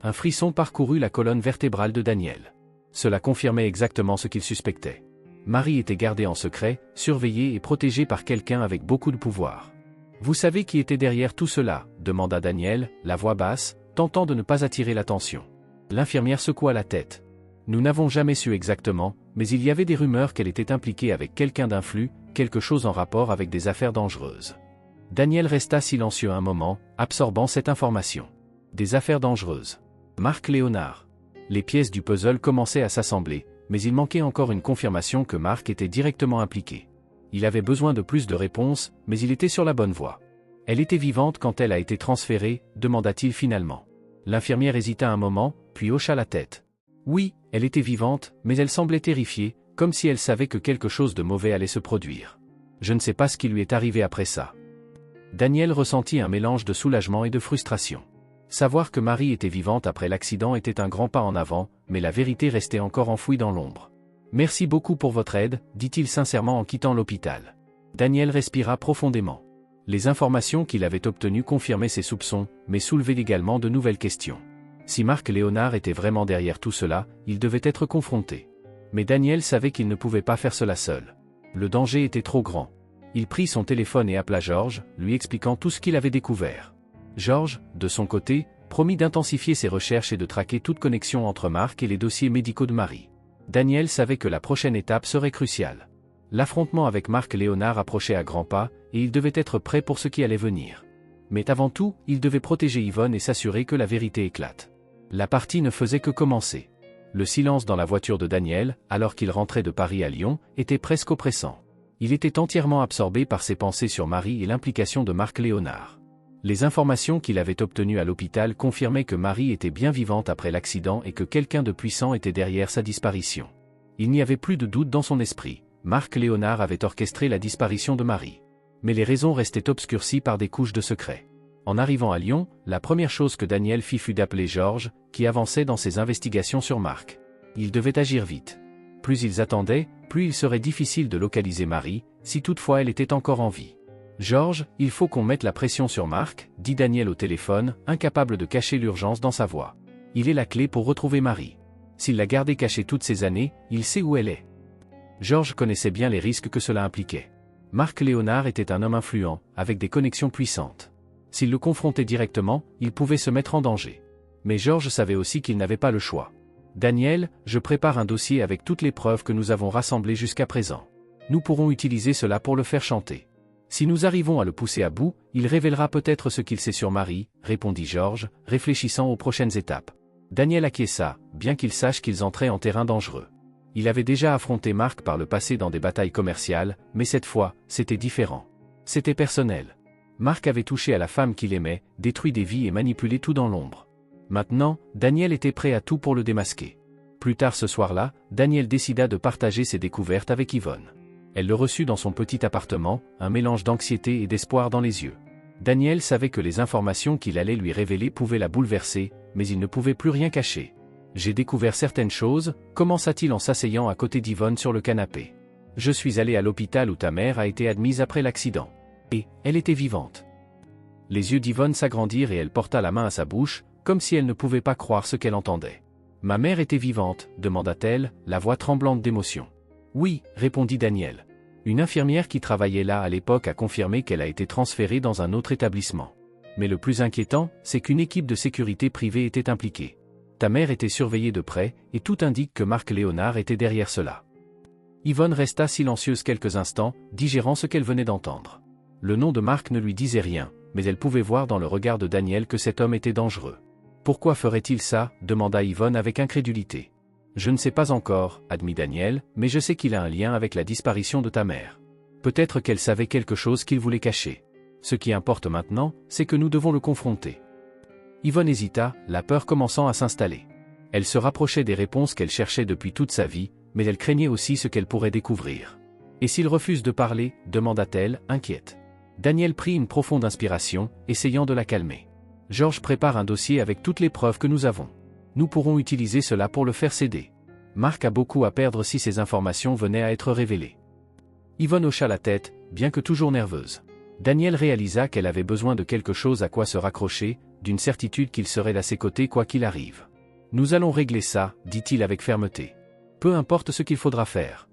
Un frisson parcourut la colonne vertébrale de Daniel. Cela confirmait exactement ce qu'il suspectait. Marie était gardée en secret, surveillée et protégée par quelqu'un avec beaucoup de pouvoir. « Vous savez qui était derrière tout cela ?» demanda Daniel, la voix basse, tentant de ne pas attirer l'attention. L'infirmière secoua la tête. « Nous n'avons jamais su exactement, mais il y avait des rumeurs qu'elle était impliquée avec quelqu'un d'influent, quelque chose en rapport avec des affaires dangereuses. » Daniel resta silencieux un moment, absorbant cette information. Des affaires dangereuses. Mark Léonard. Les pièces du puzzle commençaient à s'assembler, mais il manquait encore une confirmation que Mark était directement impliqué. Il avait besoin de plus de réponses, mais il était sur la bonne voie. « Elle était vivante quand elle a été transférée ?» demanda-t-il finalement. L'infirmière hésita un moment, puis hocha la tête. « Oui, Elle était vivante, mais elle semblait terrifiée, comme si elle savait que quelque chose de mauvais allait se produire. Je ne sais pas ce qui lui est arrivé après ça. Daniel ressentit un mélange de soulagement et de frustration. Savoir que Marie était vivante après l'accident était un grand pas en avant, mais la vérité restait encore enfouie dans l'ombre. « Merci beaucoup pour votre aide », dit-il sincèrement en quittant l'hôpital. Daniel respira profondément. Les informations qu'il avait obtenues confirmaient ses soupçons, mais soulevaient également de nouvelles questions. Si Marc Léonard était vraiment derrière tout cela, il devait être confronté. Mais Daniel savait qu'il ne pouvait pas faire cela seul. Le danger était trop grand. Il prit son téléphone et appela Georges, lui expliquant tout ce qu'il avait découvert. Georges, de son côté, promit d'intensifier ses recherches et de traquer toute connexion entre Marc et les dossiers médicaux de Marie. Daniel savait que la prochaine étape serait cruciale. L'affrontement avec Marc Léonard approchait à grands pas, et il devait être prêt pour ce qui allait venir. Mais avant tout, il devait protéger Yvonne et s'assurer que la vérité éclate. La partie ne faisait que commencer. Le silence dans la voiture de Daniel, alors qu'il rentrait de Paris à Lyon, était presque oppressant. Il était entièrement absorbé par ses pensées sur Marie et l'implication de Marc Léonard. Les informations qu'il avait obtenues à l'hôpital confirmaient que Marie était bien vivante après l'accident et que quelqu'un de puissant était derrière sa disparition. Il n'y avait plus de doute dans son esprit. Marc Léonard avait orchestré la disparition de Marie. Mais les raisons restaient obscurcies par des couches de secret. En arrivant à Lyon, la première chose que Daniel fit fut d'appeler Georges, qui avançait dans ses investigations sur Marc. Il devait agir vite. Plus ils attendaient, plus il serait difficile de localiser Marie, si toutefois elle était encore en vie. « Georges, il faut qu'on mette la pression sur Marc », dit Daniel au téléphone, incapable de cacher l'urgence dans sa voix. Il est la clé pour retrouver Marie. S'il l'a gardée cachée toutes ces années, il sait où elle est. Georges connaissait bien les risques que cela impliquait. Marc Léonard était un homme influent, avec des connexions puissantes. S'il le confrontait directement, il pouvait se mettre en danger. Mais Georges savait aussi qu'il n'avait pas le choix. « Daniel, je prépare un dossier avec toutes les preuves que nous avons rassemblées jusqu'à présent. Nous pourrons utiliser cela pour le faire chanter. Si nous arrivons à le pousser à bout, il révélera peut-être ce qu'il sait sur Marie, » répondit Georges, réfléchissant aux prochaines étapes. Daniel acquiesça, bien qu'il sache qu'ils entraient en terrain dangereux. Il avait déjà affronté Marc par le passé dans des batailles commerciales, mais cette fois, c'était différent. C'était personnel. Marc avait touché à la femme qu'il aimait, détruit des vies et manipulé tout dans l'ombre. Maintenant, Daniel était prêt à tout pour le démasquer. Plus tard ce soir-là, Daniel décida de partager ses découvertes avec Yvonne. Elle le reçut dans son petit appartement, un mélange d'anxiété et d'espoir dans les yeux. Daniel savait que les informations qu'il allait lui révéler pouvaient la bouleverser, mais il ne pouvait plus rien cacher. « J'ai découvert certaines choses », commença-t-il en s'asseyant à côté d'Yvonne sur le canapé. « Je suis allé à l'hôpital où ta mère a été admise après l'accident. Et, elle était vivante. » Les yeux d'Yvonne s'agrandirent et elle porta la main à sa bouche, comme si elle ne pouvait pas croire ce qu'elle entendait. « Ma mère était vivante », demanda-t-elle, la voix tremblante d'émotion. « Oui », répondit Daniel. Une infirmière qui travaillait là à l'époque a confirmé qu'elle a été transférée dans un autre établissement. Mais le plus inquiétant, c'est qu'une équipe de sécurité privée était impliquée. Ta mère était surveillée de près, et tout indique que Marc Léonard était derrière cela. Yvonne resta silencieuse quelques instants, digérant ce qu'elle venait d'entendre. Le nom de Marc ne lui disait rien, mais elle pouvait voir dans le regard de Daniel que cet homme était dangereux. « Pourquoi ferait-il ça » demanda Yvonne avec incrédulité. « Je ne sais pas encore, » admit Daniel, « mais je sais qu'il a un lien avec la disparition de ta mère. Peut-être qu'elle savait quelque chose qu'il voulait cacher. Ce qui importe maintenant, c'est que nous devons le confronter. » Yvonne hésita, la peur commençant à s'installer. Elle se rapprochait des réponses qu'elle cherchait depuis toute sa vie, mais elle craignait aussi ce qu'elle pourrait découvrir. « Et s'il refuse de parler » demanda-t-elle, inquiète. Daniel prit une profonde inspiration, essayant de la calmer. « Georges prépare un dossier avec toutes les preuves que nous avons. Nous pourrons utiliser cela pour le faire céder. Marc a beaucoup à perdre si ces informations venaient à être révélées. » Yvonne hocha la tête, bien que toujours nerveuse. Daniel réalisa qu'elle avait besoin de quelque chose à quoi se raccrocher, d'une certitude qu'il serait à ses côtés quoi qu'il arrive. « Nous allons régler ça, » dit-il avec fermeté. « Peu importe ce qu'il faudra faire. »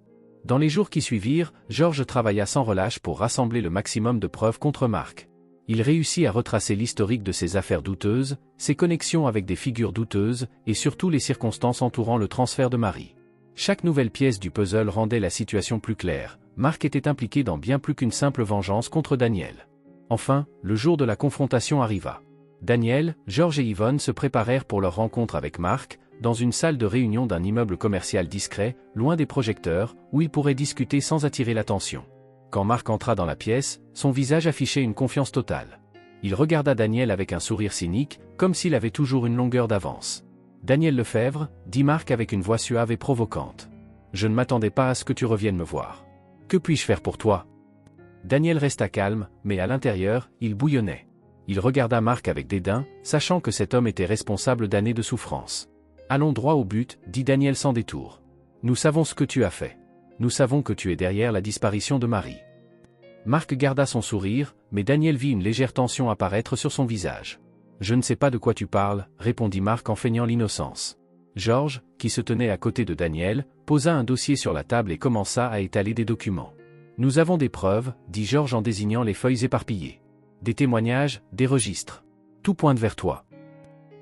Dans les jours qui suivirent, Georges travailla sans relâche pour rassembler le maximum de preuves contre Marc. Il réussit à retracer l'historique de ses affaires douteuses, ses connexions avec des figures douteuses, et surtout les circonstances entourant le transfert de Marie. Chaque nouvelle pièce du puzzle rendait la situation plus claire. Marc était impliqué dans bien plus qu'une simple vengeance contre Daniel. Enfin, le jour de la confrontation arriva. Daniel, Georges et Yvonne se préparèrent pour leur rencontre avec Marc, dans une salle de réunion d'un immeuble commercial discret, loin des projecteurs, où ils pourraient discuter sans attirer l'attention. Quand Marc entra dans la pièce, son visage affichait une confiance totale. Il regarda Daniel avec un sourire cynique, comme s'il avait toujours une longueur d'avance. « Daniel Lefebvre, dit Marc avec une voix suave et provocante. Je ne m'attendais pas à ce que tu reviennes me voir. Que puis-je faire pour toi? Daniel resta calme, mais à l'intérieur, il bouillonnait. Il regarda Marc avec dédain, sachant que cet homme était responsable d'années de souffrance. Allons droit au but, dit Daniel sans détour. Nous savons ce que tu as fait. Nous savons que tu es derrière la disparition de Marie. Marc garda son sourire, mais Daniel vit une légère tension apparaître sur son visage. Je ne sais pas de quoi tu parles, répondit Marc en feignant l'innocence. Georges, qui se tenait à côté de Daniel, posa un dossier sur la table et commença à étaler des documents. Nous avons des preuves, dit Georges en désignant les feuilles éparpillées. Des témoignages, des registres. Tout pointe vers toi.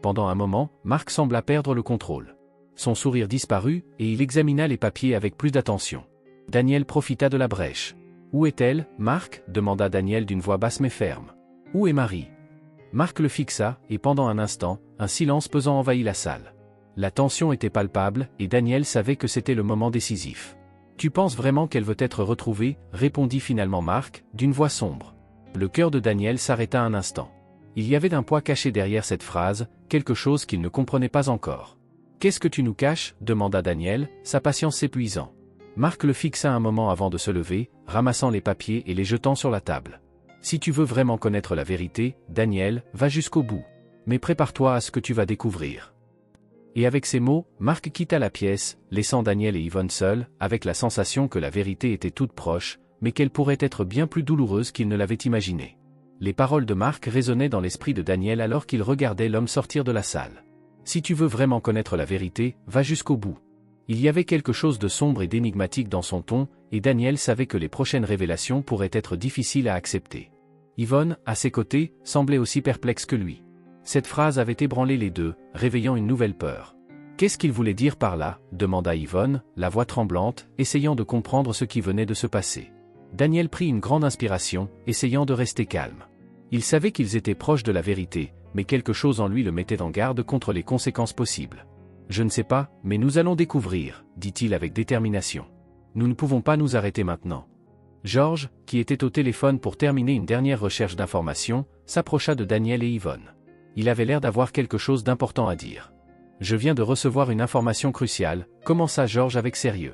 Pendant un moment, Marc sembla perdre le contrôle. Son sourire disparut, et il examina les papiers avec plus d'attention. Daniel profita de la brèche. Où est-elle, Marc? Demanda Daniel d'une voix basse mais ferme. Où est Marie? Marc le fixa, et pendant un instant, un silence pesant envahit la salle. La tension était palpable, et Daniel savait que c'était le moment décisif. Tu penses vraiment qu'elle veut être retrouvée? Répondit finalement Marc, d'une voix sombre. Le cœur de Daniel s'arrêta un instant. Il y avait d'un poids caché derrière cette phrase, quelque chose qu'il ne comprenait pas encore. Qu'est-ce que tu nous caches? Demanda Daniel, sa patience s'épuisant. Marc le fixa un moment avant de se lever, ramassant les papiers et les jetant sur la table. Si tu veux vraiment connaître la vérité, Daniel, va jusqu'au bout. Mais prépare-toi à ce que tu vas découvrir. Et avec ces mots, Marc quitta la pièce, laissant Daniel et Yvonne seuls, avec la sensation que la vérité était toute proche, mais qu'elle pourrait être bien plus douloureuse qu'il ne l'avait imaginé. Les paroles de Marc résonnaient dans l'esprit de Daniel alors qu'il regardait l'homme sortir de la salle. Si tu veux vraiment connaître la vérité, va jusqu'au bout. Il y avait quelque chose de sombre et d'énigmatique dans son ton, et Daniel savait que les prochaines révélations pourraient être difficiles à accepter. Yvonne, à ses côtés, semblait aussi perplexe que lui. Cette phrase avait ébranlé les deux, réveillant une nouvelle peur. Qu'est-ce qu'il voulait dire par là? Demanda Yvonne, la voix tremblante, essayant de comprendre ce qui venait de se passer. Daniel prit une grande inspiration, essayant de rester calme. Il savait qu'ils étaient proches de la vérité, mais quelque chose en lui le mettait en garde contre les conséquences possibles. Je ne sais pas, mais nous allons découvrir, dit-il avec détermination. Nous ne pouvons pas nous arrêter maintenant. Georges, qui était au téléphone pour terminer une dernière recherche d'informations, s'approcha de Daniel et Yvonne. Il avait l'air d'avoir quelque chose d'important à dire. Je viens de recevoir une information cruciale, commença Georges avec sérieux.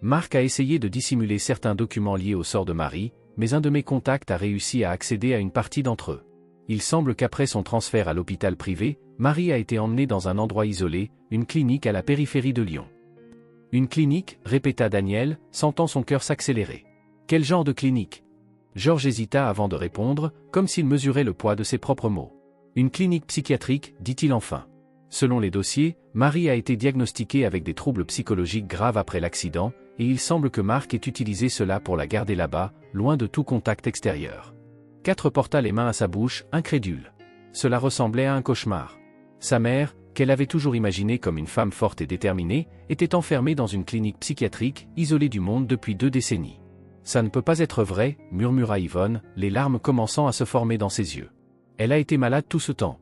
Marc a essayé de dissimuler certains documents liés au sort de Marie, mais un de mes contacts a réussi à accéder à une partie d'entre eux. Il semble qu'après son transfert à l'hôpital privé, Marie a été emmenée dans un endroit isolé, une clinique à la périphérie de Lyon. Une clinique, répéta Daniel, sentant son cœur s'accélérer. Quel genre de clinique? Georges hésita avant de répondre, comme s'il mesurait le poids de ses propres mots. Une clinique psychiatrique, dit-il enfin. Selon les dossiers, Marie a été diagnostiquée avec des troubles psychologiques graves après l'accident, et il semble que Marc ait utilisé cela pour la garder là-bas, loin de tout contact extérieur. 4 porta les mains à sa bouche, incrédule. Cela ressemblait à un cauchemar. Sa mère, qu'elle avait toujours imaginée comme une femme forte et déterminée, était enfermée dans une clinique psychiatrique, isolée du monde depuis 2 décennies. Ça ne peut pas être vrai, murmura Yvonne, les larmes commençant à se former dans ses yeux. Elle a été malade tout ce temps.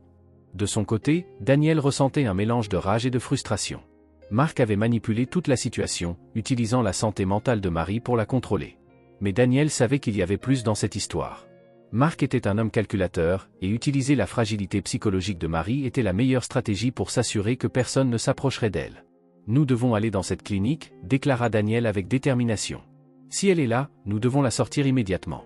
De son côté, Daniel ressentait un mélange de rage et de frustration. Marc avait manipulé toute la situation, utilisant la santé mentale de Marie pour la contrôler. Mais Daniel savait qu'il y avait plus dans cette histoire. Marc était un homme calculateur, et utiliser la fragilité psychologique de Marie était la meilleure stratégie pour s'assurer que personne ne s'approcherait d'elle. Nous devons aller dans cette clinique, déclara Daniel avec détermination. Si elle est là, nous devons la sortir immédiatement.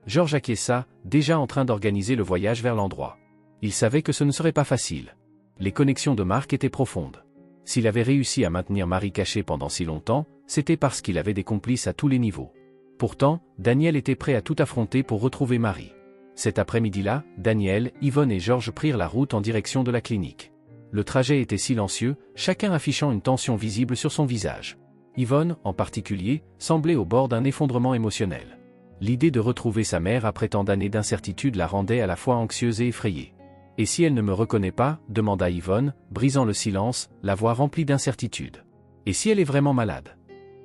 Georges acquiesça, déjà en train d'organiser le voyage vers l'endroit. Il savait que ce ne serait pas facile. Les connexions de Marc étaient profondes. S'il avait réussi à maintenir Marie cachée pendant si longtemps, c'était parce qu'il avait des complices à tous les niveaux. Pourtant, Daniel était prêt à tout affronter pour retrouver Marie. Cet après-midi-là, Daniel, Yvonne et Georges prirent la route en direction de la clinique. Le trajet était silencieux, chacun affichant une tension visible sur son visage. Yvonne, en particulier, semblait au bord d'un effondrement émotionnel. L'idée de retrouver sa mère après tant d'années d'incertitude la rendait à la fois anxieuse et effrayée. « Et si elle ne me reconnaît pas ?» demanda Yvonne, brisant le silence, la voix remplie d'incertitude. « Et si elle est vraiment malade ?»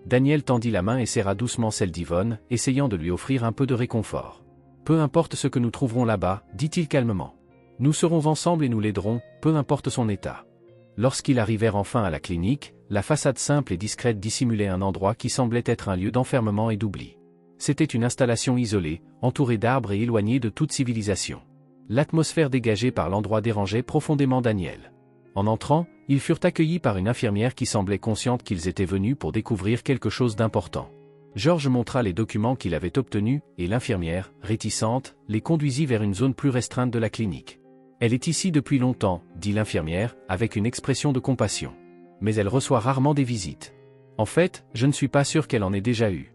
Daniel tendit la main et serra doucement celle d'Yvonne, essayant de lui offrir un peu de réconfort. « Peu importe ce que nous trouverons là-bas, dit-il calmement. Nous serons ensemble et nous l'aiderons, peu importe son état. » Lorsqu'ils arrivèrent enfin à la clinique, la façade simple et discrète dissimulait un endroit qui semblait être un lieu d'enfermement et d'oubli. C'était une installation isolée, entourée d'arbres et éloignée de toute civilisation. L'atmosphère dégagée par l'endroit dérangeait profondément Daniel. En entrant, Ils furent accueillis par une infirmière qui semblait consciente qu'ils étaient venus pour découvrir quelque chose d'important. George montra les documents qu'il avait obtenus, et l'infirmière, réticente, les conduisit vers une zone plus restreinte de la clinique. « Elle est ici depuis longtemps, » dit l'infirmière, avec une expression de compassion. « Mais elle reçoit rarement des visites. En fait, je ne suis pas sûr qu'elle en ait déjà eu. »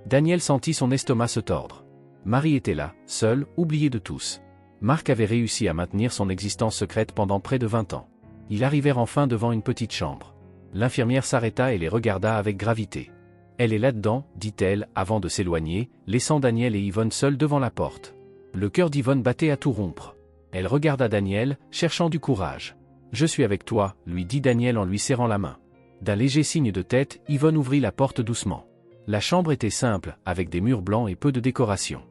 Daniel sentit son estomac se tordre. Marie était là, seule, oubliée de tous. Mark avait réussi à maintenir son existence secrète pendant près de 20 ans. Ils arrivèrent enfin devant une petite chambre. L'infirmière s'arrêta et les regarda avec gravité. « Elle est là-dedans, » dit-elle, avant de s'éloigner, laissant Daniel et Yvonne seuls devant la porte. Le cœur d'Yvonne battait à tout rompre. Elle regarda Daniel, cherchant du courage. « Je suis avec toi, » lui dit Daniel en lui serrant la main. D'un léger signe de tête, Yvonne ouvrit la porte doucement. La chambre était simple, avec des murs blancs et peu de décoration.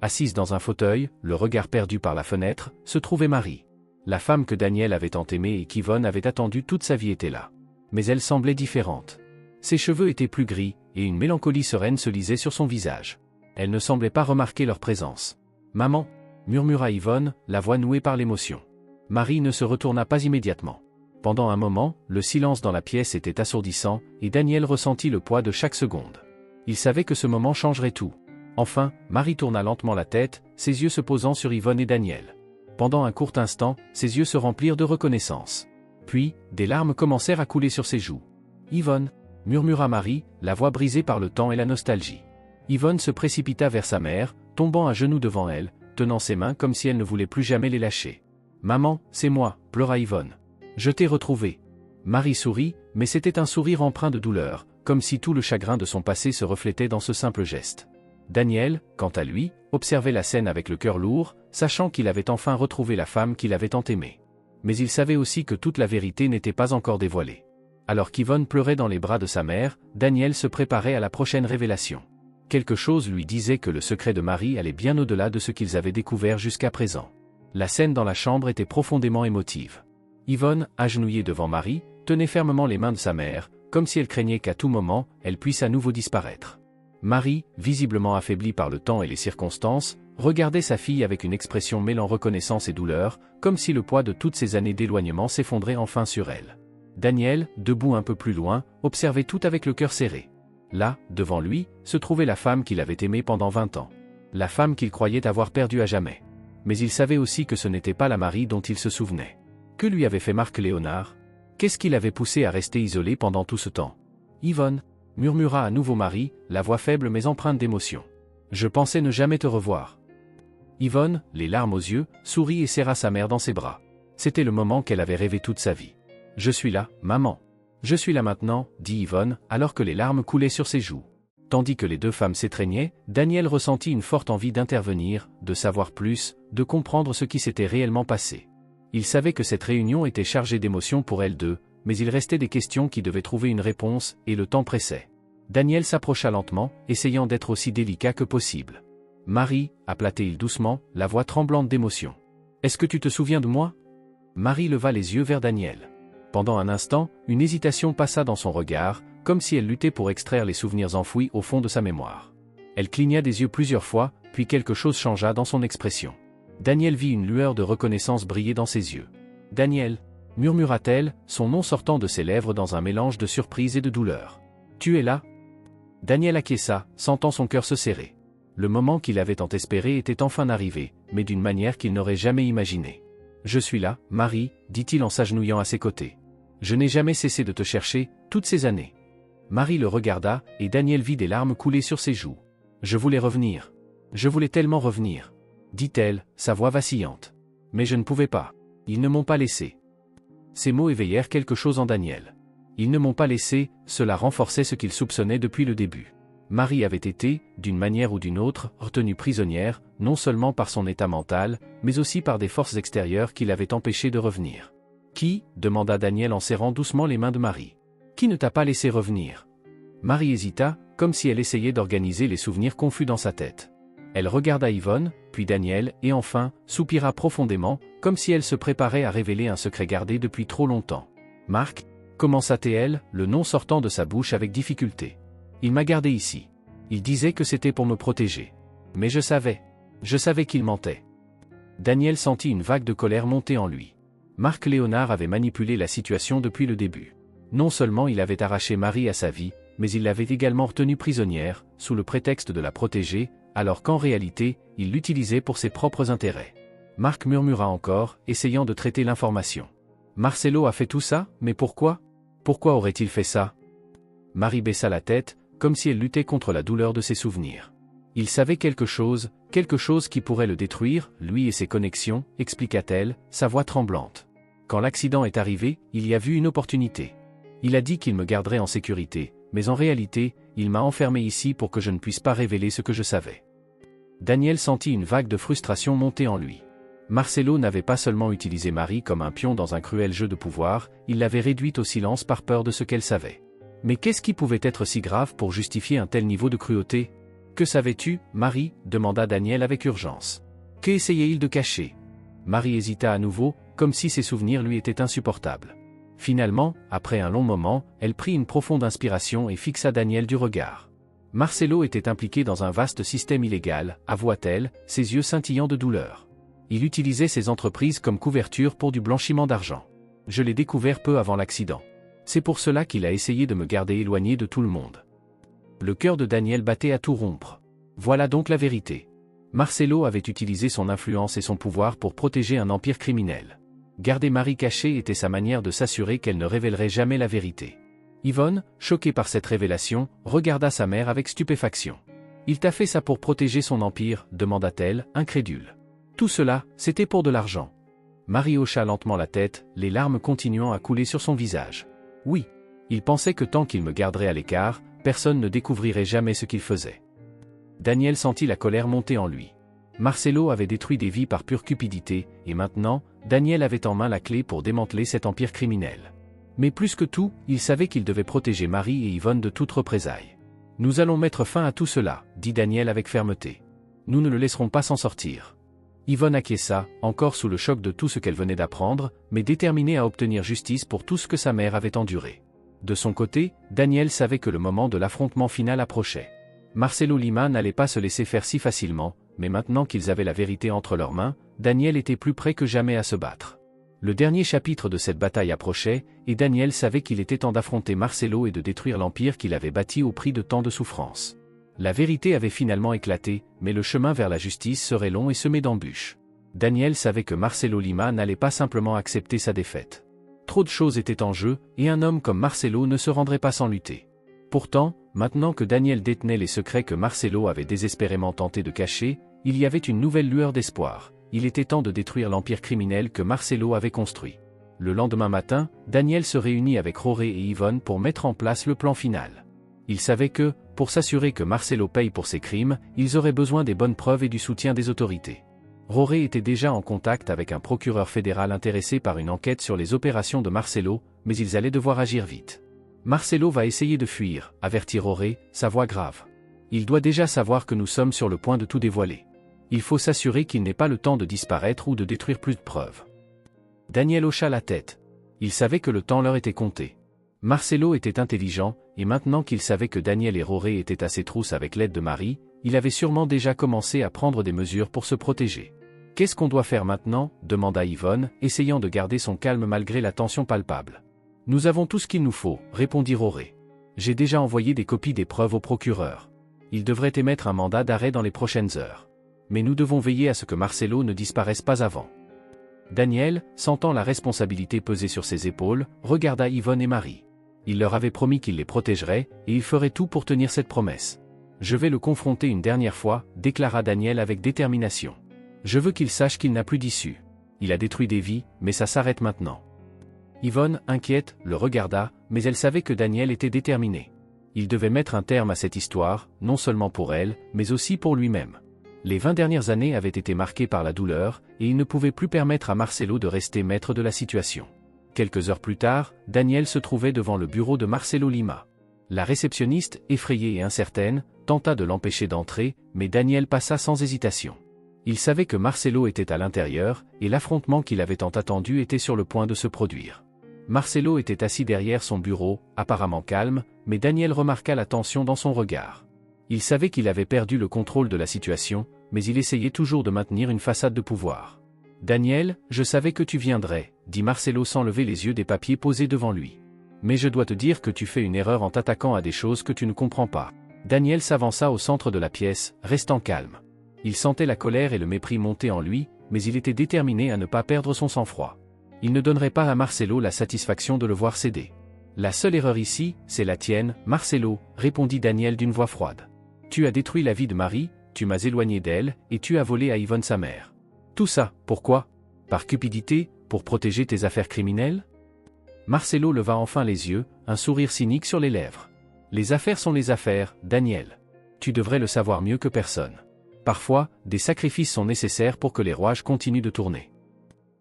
Assise dans un fauteuil, le regard perdu par la fenêtre, se trouvait Marie. La femme que Daniel avait tant aimée et qu'Yvonne avait attendue toute sa vie était là. Mais elle semblait différente. Ses cheveux étaient plus gris, et une mélancolie sereine se lisait sur son visage. Elle ne semblait pas remarquer leur présence. « Maman » murmura Yvonne, la voix nouée par l'émotion. Marie ne se retourna pas immédiatement. Pendant un moment, le silence dans la pièce était assourdissant, et Daniel ressentit le poids de chaque seconde. Il savait que ce moment changerait tout. Enfin, Marie tourna lentement la tête, ses yeux se posant sur Yvonne et Daniel. Pendant un court instant, ses yeux se remplirent de reconnaissance. Puis, des larmes commencèrent à couler sur ses joues. « Yvonne » murmura Marie, la voix brisée par le temps et la nostalgie. Yvonne se précipita vers sa mère, tombant à genoux devant elle, tenant ses mains comme si elle ne voulait plus jamais les lâcher. « Maman, c'est moi » pleura Yvonne. « Je t'ai retrouvée. » Marie sourit, mais c'était un sourire empreint de douleur, comme si tout le chagrin de son passé se reflétait dans ce simple geste. Daniel, quant à lui, observait la scène avec le cœur lourd, sachant qu'il avait enfin retrouvé la femme qu'il avait tant aimée. Mais il savait aussi que toute la vérité n'était pas encore dévoilée. Alors qu'Yvonne pleurait dans les bras de sa mère, Daniel se préparait à la prochaine révélation. Quelque chose lui disait que le secret de Marie allait bien au-delà de ce qu'ils avaient découvert jusqu'à présent. La scène dans la chambre était profondément émotive. Yvonne, agenouillée devant Marie, tenait fermement les mains de sa mère, comme si elle craignait qu'à tout moment, elle puisse à nouveau disparaître. Marie, visiblement affaiblie par le temps et les circonstances, regardait sa fille avec une expression mêlant reconnaissance et douleur, comme si le poids de toutes ces années d'éloignement s'effondrait enfin sur elle. Daniel, debout un peu plus loin, observait tout avec le cœur serré. Là, devant lui, se trouvait la femme qu'il avait aimée pendant 20 ans. La femme qu'il croyait avoir perdue à jamais. Mais il savait aussi que ce n'était pas la Marie dont il se souvenait. Que lui avait fait Marc Léonard? Qu'est-ce qui l'avait poussé à rester isolé pendant tout ce temps? Yvonne, murmura à nouveau Marie, la voix faible mais empreinte d'émotion. Je pensais ne jamais te revoir. Yvonne, les larmes aux yeux, sourit et serra sa mère dans ses bras. C'était le moment qu'elle avait rêvé toute sa vie. Je suis là, maman. Je suis là maintenant, dit Yvonne, alors que les larmes coulaient sur ses joues. Tandis que les deux femmes s'étreignaient, Daniel ressentit une forte envie d'intervenir, de savoir plus, de comprendre ce qui s'était réellement passé. Il savait que cette réunion était chargée d'émotions pour elles deux, mais il restait des questions qui devaient trouver une réponse, et le temps pressait. Daniel s'approcha lentement, essayant d'être aussi délicat que possible. « Marie » appela-t-il doucement, la voix tremblante d'émotion. « Est-ce que tu te souviens de moi » Marie leva les yeux vers Daniel. Pendant un instant, une hésitation passa dans son regard, comme si elle luttait pour extraire les souvenirs enfouis au fond de sa mémoire. Elle cligna des yeux plusieurs fois, puis quelque chose changea dans son expression. Daniel vit une lueur de reconnaissance briller dans ses yeux. « Daniel » murmura-t-elle, son nom sortant de ses lèvres dans un mélange de surprise et de douleur. « Tu es là » Daniel acquiesça, sentant son cœur se serrer. Le moment qu'il avait tant espéré était enfin arrivé, mais d'une manière qu'il n'aurait jamais imaginée. « Je suis là, Marie » dit-il en s'agenouillant à ses côtés. « Je n'ai jamais cessé de te chercher, toutes ces années. » Marie le regarda, et Daniel vit des larmes couler sur ses joues. « Je voulais revenir. Je voulais tellement revenir. » dit-elle, sa voix vacillante. « Mais je ne pouvais pas. Ils ne m'ont pas laissé. » Ces mots éveillèrent quelque chose en Daniel. Ils ne m'ont pas laissé, cela renforçait ce qu'il soupçonnait depuis le début. Marie avait été, d'une manière ou d'une autre, retenue prisonnière, non seulement par son état mental, mais aussi par des forces extérieures qui l'avaient empêchée de revenir. « Qui » demanda Daniel en serrant doucement les mains de Marie. « Qui ne t'a pas laissé revenir » Marie hésita, comme si elle essayait d'organiser les souvenirs confus dans sa tête. Elle regarda Yvonne, puis Daniel, et enfin, soupira profondément, comme si elle se préparait à révéler un secret gardé depuis trop longtemps. « Marc » commença-t-elle, le nom sortant de sa bouche avec difficulté. « Il m'a gardé ici. Il disait que c'était pour me protéger. Mais je savais qu'il mentait. » Daniel sentit une vague de colère monter en lui. Marc Léonard avait manipulé la situation depuis le début. Non seulement il avait arraché Marie à sa vie, mais il l'avait également retenue prisonnière, sous le prétexte de la protéger, alors qu'en réalité, il l'utilisait pour ses propres intérêts. Marc murmura encore, essayant de traiter l'information. Marcelo a fait tout ça, mais pourquoi? Pourquoi aurait-il fait ça? Marie baissa la tête, comme si elle luttait contre la douleur de ses souvenirs. Il savait quelque chose qui pourrait le détruire, lui et ses connexions, expliqua-t-elle, sa voix tremblante. Quand l'accident est arrivé, il y a vu une opportunité. Il a dit qu'il me garderait en sécurité, mais en réalité, il m'a enfermé ici pour que je ne puisse pas révéler ce que je savais. Daniel sentit une vague de frustration monter en lui. Marcelo n'avait pas seulement utilisé Marie comme un pion dans un cruel jeu de pouvoir, il l'avait réduite au silence par peur de ce qu'elle savait. Mais qu'est-ce qui pouvait être si grave pour justifier un tel niveau de cruauté? Que savais-tu, Marie? Demanda Daniel avec urgence. Qu'essayait-il de cacher? Marie hésita à nouveau, comme si ses souvenirs lui étaient insupportables. Finalement, après un long moment, elle prit une profonde inspiration et fixa Daniel du regard. Marcelo était impliqué dans un vaste système illégal, avoua-t-elle, ses yeux scintillant de douleur. Il utilisait ses entreprises comme couverture pour du blanchiment d'argent. Je l'ai découvert peu avant l'accident. C'est pour cela qu'il a essayé de me garder éloigné de tout le monde. Le cœur de Daniel battait à tout rompre. Voilà donc la vérité. Marcelo avait utilisé son influence et son pouvoir pour protéger un empire criminel. Garder Marie cachée était sa manière de s'assurer qu'elle ne révélerait jamais la vérité. Yvonne, choquée par cette révélation, regarda sa mère avec stupéfaction. « Il t'a fait ça pour protéger son empire ?» demanda-t-elle, incrédule. « Tout cela, c'était pour de l'argent. » Marie hocha lentement la tête, les larmes continuant à couler sur son visage. « Oui. Il pensait que tant qu'il me garderait à l'écart, personne ne découvrirait jamais ce qu'il faisait. » Daniel sentit la colère monter en lui. Marcelo avait détruit des vies par pure cupidité, et maintenant, Daniel avait en main la clé pour démanteler cet empire criminel. Mais plus que tout, il savait qu'il devait protéger Marie et Yvonne de toute représailles. « Nous allons mettre fin à tout cela, » dit Daniel avec fermeté. « Nous ne le laisserons pas s'en sortir. » Yvonne acquiesça, encore sous le choc de tout ce qu'elle venait d'apprendre, mais déterminée à obtenir justice pour tout ce que sa mère avait enduré. De son côté, Daniel savait que le moment de l'affrontement final approchait. Marcelo Lima n'allait pas se laisser faire si facilement, mais maintenant qu'ils avaient la vérité entre leurs mains, Daniel était plus prêt que jamais à se battre. Le dernier chapitre de cette bataille approchait, et Daniel savait qu'il était temps d'affronter Marcelo et de détruire l'empire qu'il avait bâti au prix de tant de souffrances. La vérité avait finalement éclaté, mais le chemin vers la justice serait long et semé d'embûches. Daniel savait que Marcelo Lima n'allait pas simplement accepter sa défaite. Trop de choses étaient en jeu, et un homme comme Marcelo ne se rendrait pas sans lutter. Pourtant, maintenant que Daniel détenait les secrets que Marcelo avait désespérément tenté de cacher, il y avait une nouvelle lueur d'espoir. Il était temps de détruire l'empire criminel que Marcelo avait construit. Le lendemain matin, Daniel se réunit avec Roré et Yvonne pour mettre en place le plan final. Il savait que, pour s'assurer que Marcelo paye pour ses crimes, ils auraient besoin des bonnes preuves et du soutien des autorités. Roré était déjà en contact avec un procureur fédéral intéressé par une enquête sur les opérations de Marcelo, mais ils allaient devoir agir vite. Marcelo va essayer de fuir, avertit Roré, sa voix grave. Il doit déjà savoir que nous sommes sur le point de tout dévoiler. Il faut s'assurer qu'il n'ait pas le temps de disparaître ou de détruire plus de preuves. Daniel hocha la tête. Il savait que le temps leur était compté. Marcelo était intelligent, et maintenant qu'il savait que Daniel et Roré étaient à ses trousses avec l'aide de Marie, il avait sûrement déjà commencé à prendre des mesures pour se protéger. « Qu'est-ce qu'on doit faire maintenant ?» demanda Yvonne, essayant de garder son calme malgré la tension palpable. « Nous avons tout ce qu'il nous faut, » répondit Roré. « J'ai déjà envoyé des copies des preuves au procureur. Il devrait émettre un mandat d'arrêt dans les prochaines heures. Mais nous devons veiller à ce que Marcelo ne disparaisse pas avant. » Daniel, sentant la responsabilité peser sur ses épaules, regarda Yvonne et Marie. Il leur avait promis qu'il les protégerait, et il ferait tout pour tenir cette promesse. « Je vais le confronter une dernière fois, » déclara Daniel avec détermination. « Je veux qu'il sache qu'il n'a plus d'issue. Il a détruit des vies, mais ça s'arrête maintenant. » Yvonne, inquiète, le regarda, mais elle savait que Daniel était déterminé. Il devait mettre un terme à cette histoire, non seulement pour elle, mais aussi pour lui-même. Les 20 dernières années avaient été marquées par la douleur, et il ne pouvait plus permettre à Marcelo de rester maître de la situation. Quelques heures plus tard, Daniel se trouvait devant le bureau de Marcelo Lima. La réceptionniste, effrayée et incertaine, tenta de l'empêcher d'entrer, mais Daniel passa sans hésitation. Il savait que Marcelo était à l'intérieur, et l'affrontement qu'il avait tant attendu était sur le point de se produire. Marcelo était assis derrière son bureau, apparemment calme, mais Daniel remarqua la tension dans son regard. Il savait qu'il avait perdu le contrôle de la situation, mais il essayait toujours de maintenir une façade de pouvoir. Daniel, je savais que tu viendrais, dit Marcelo sans lever les yeux des papiers posés devant lui. Mais je dois te dire que tu fais une erreur en t'attaquant à des choses que tu ne comprends pas. Daniel s'avança au centre de la pièce, restant calme. Il sentait la colère et le mépris monter en lui, mais il était déterminé à ne pas perdre son sang-froid. Il ne donnerait pas à Marcelo la satisfaction de le voir céder. La seule erreur ici, c'est la tienne, Marcelo, répondit Daniel d'une voix froide. Tu as détruit la vie de Marie, tu m'as éloigné d'elle, et tu as volé à Yvonne sa mère. Tout ça, pourquoi? Par cupidité, pour protéger tes affaires criminelles? Marcelo leva enfin les yeux, un sourire cynique sur les lèvres. Les affaires sont les affaires, Daniel. Tu devrais le savoir mieux que personne. Parfois, des sacrifices sont nécessaires pour que les rouages continuent de tourner.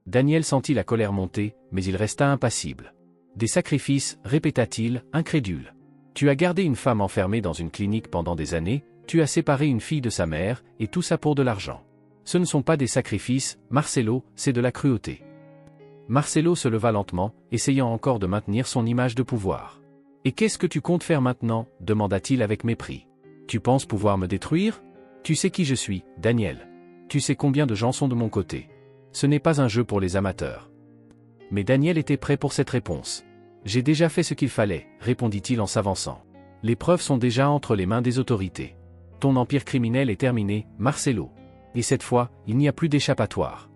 Daniel sentit la colère monter, mais il resta impassible. Des sacrifices, répéta-t-il, incrédule. Tu as gardé une femme enfermée dans une clinique pendant des années, tu as séparé une fille de sa mère, et tout ça pour de l'argent. Ce ne sont pas des sacrifices, Marcelo, c'est de la cruauté. Marcelo se leva lentement, essayant encore de maintenir son image de pouvoir. Et qu'est-ce que tu comptes faire maintenant? Demanda-t-il avec mépris. Tu penses pouvoir me détruire? Tu sais qui je suis, Daniel. Tu sais combien de gens sont de mon côté. Ce n'est pas un jeu pour les amateurs. Mais Daniel était prêt pour cette réponse. J'ai déjà fait ce qu'il fallait, répondit-il en s'avançant. Les preuves sont déjà entre les mains des autorités. Ton empire criminel est terminé, Marcelo. Et cette fois, il n'y a plus d'échappatoire.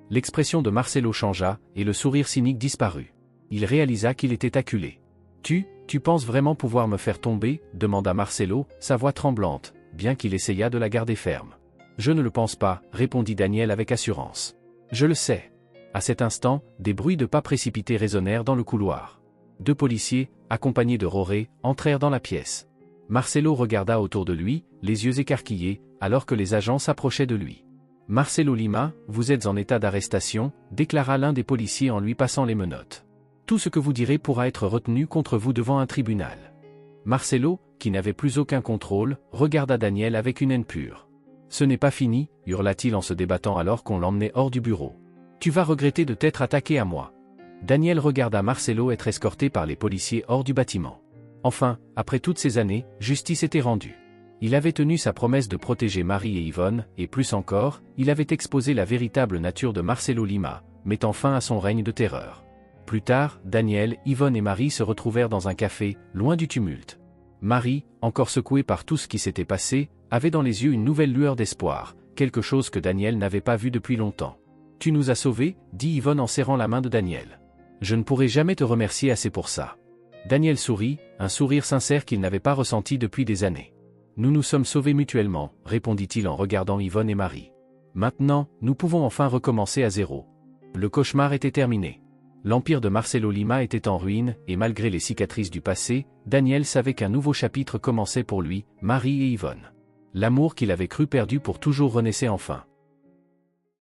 L'expression de Marcelo changea, et le sourire cynique disparut. Il réalisa qu'il était acculé. Tu penses vraiment pouvoir me faire tomber? Demanda Marcelo, sa voix tremblante, bien qu'il essayât de la garder ferme. Je ne le pense pas, répondit Daniel avec assurance. Je le sais. À cet instant, des bruits de pas précipités résonnèrent dans le couloir. 2 policiers, accompagnés de Roré, entrèrent dans la pièce. Marcelo regarda autour de lui, les yeux écarquillés, alors que les agents s'approchaient de lui. Marcelo Lima, vous êtes en état d'arrestation, déclara l'un des policiers en lui passant les menottes. Tout ce que vous direz pourra être retenu contre vous devant un tribunal. Marcelo, qui n'avait plus aucun contrôle, regarda Daniel avec une haine pure. Ce n'est pas fini, hurla-t-il en se débattant alors qu'on l'emmenait hors du bureau. Tu vas regretter de t'être attaqué à moi. Daniel regarda Marcelo être escorté par les policiers hors du bâtiment. Enfin, après toutes ces années, justice était rendue. Il avait tenu sa promesse de protéger Marie et Yvonne, et plus encore, il avait exposé la véritable nature de Marcelo Lima, mettant fin à son règne de terreur. Plus tard, Daniel, Yvonne et Marie se retrouvèrent dans un café, loin du tumulte. Marie, encore secouée par tout ce qui s'était passé, avait dans les yeux une nouvelle lueur d'espoir, quelque chose que Daniel n'avait pas vu depuis longtemps. « Tu nous as sauvés » dit Yvonne en serrant la main de Daniel. « Je ne pourrai jamais te remercier assez pour ça. » Daniel sourit, un sourire sincère qu'il n'avait pas ressenti depuis des années. « Nous nous sommes sauvés mutuellement, » répondit-il en regardant Yvonne et Marie. « Maintenant, nous pouvons enfin recommencer à zéro. » Le cauchemar était terminé. L'empire de Marcelo Lima était en ruine, et malgré les cicatrices du passé, Daniel savait qu'un nouveau chapitre commençait pour lui, Marie et Yvonne. L'amour qu'il avait cru perdu pour toujours renaissait enfin.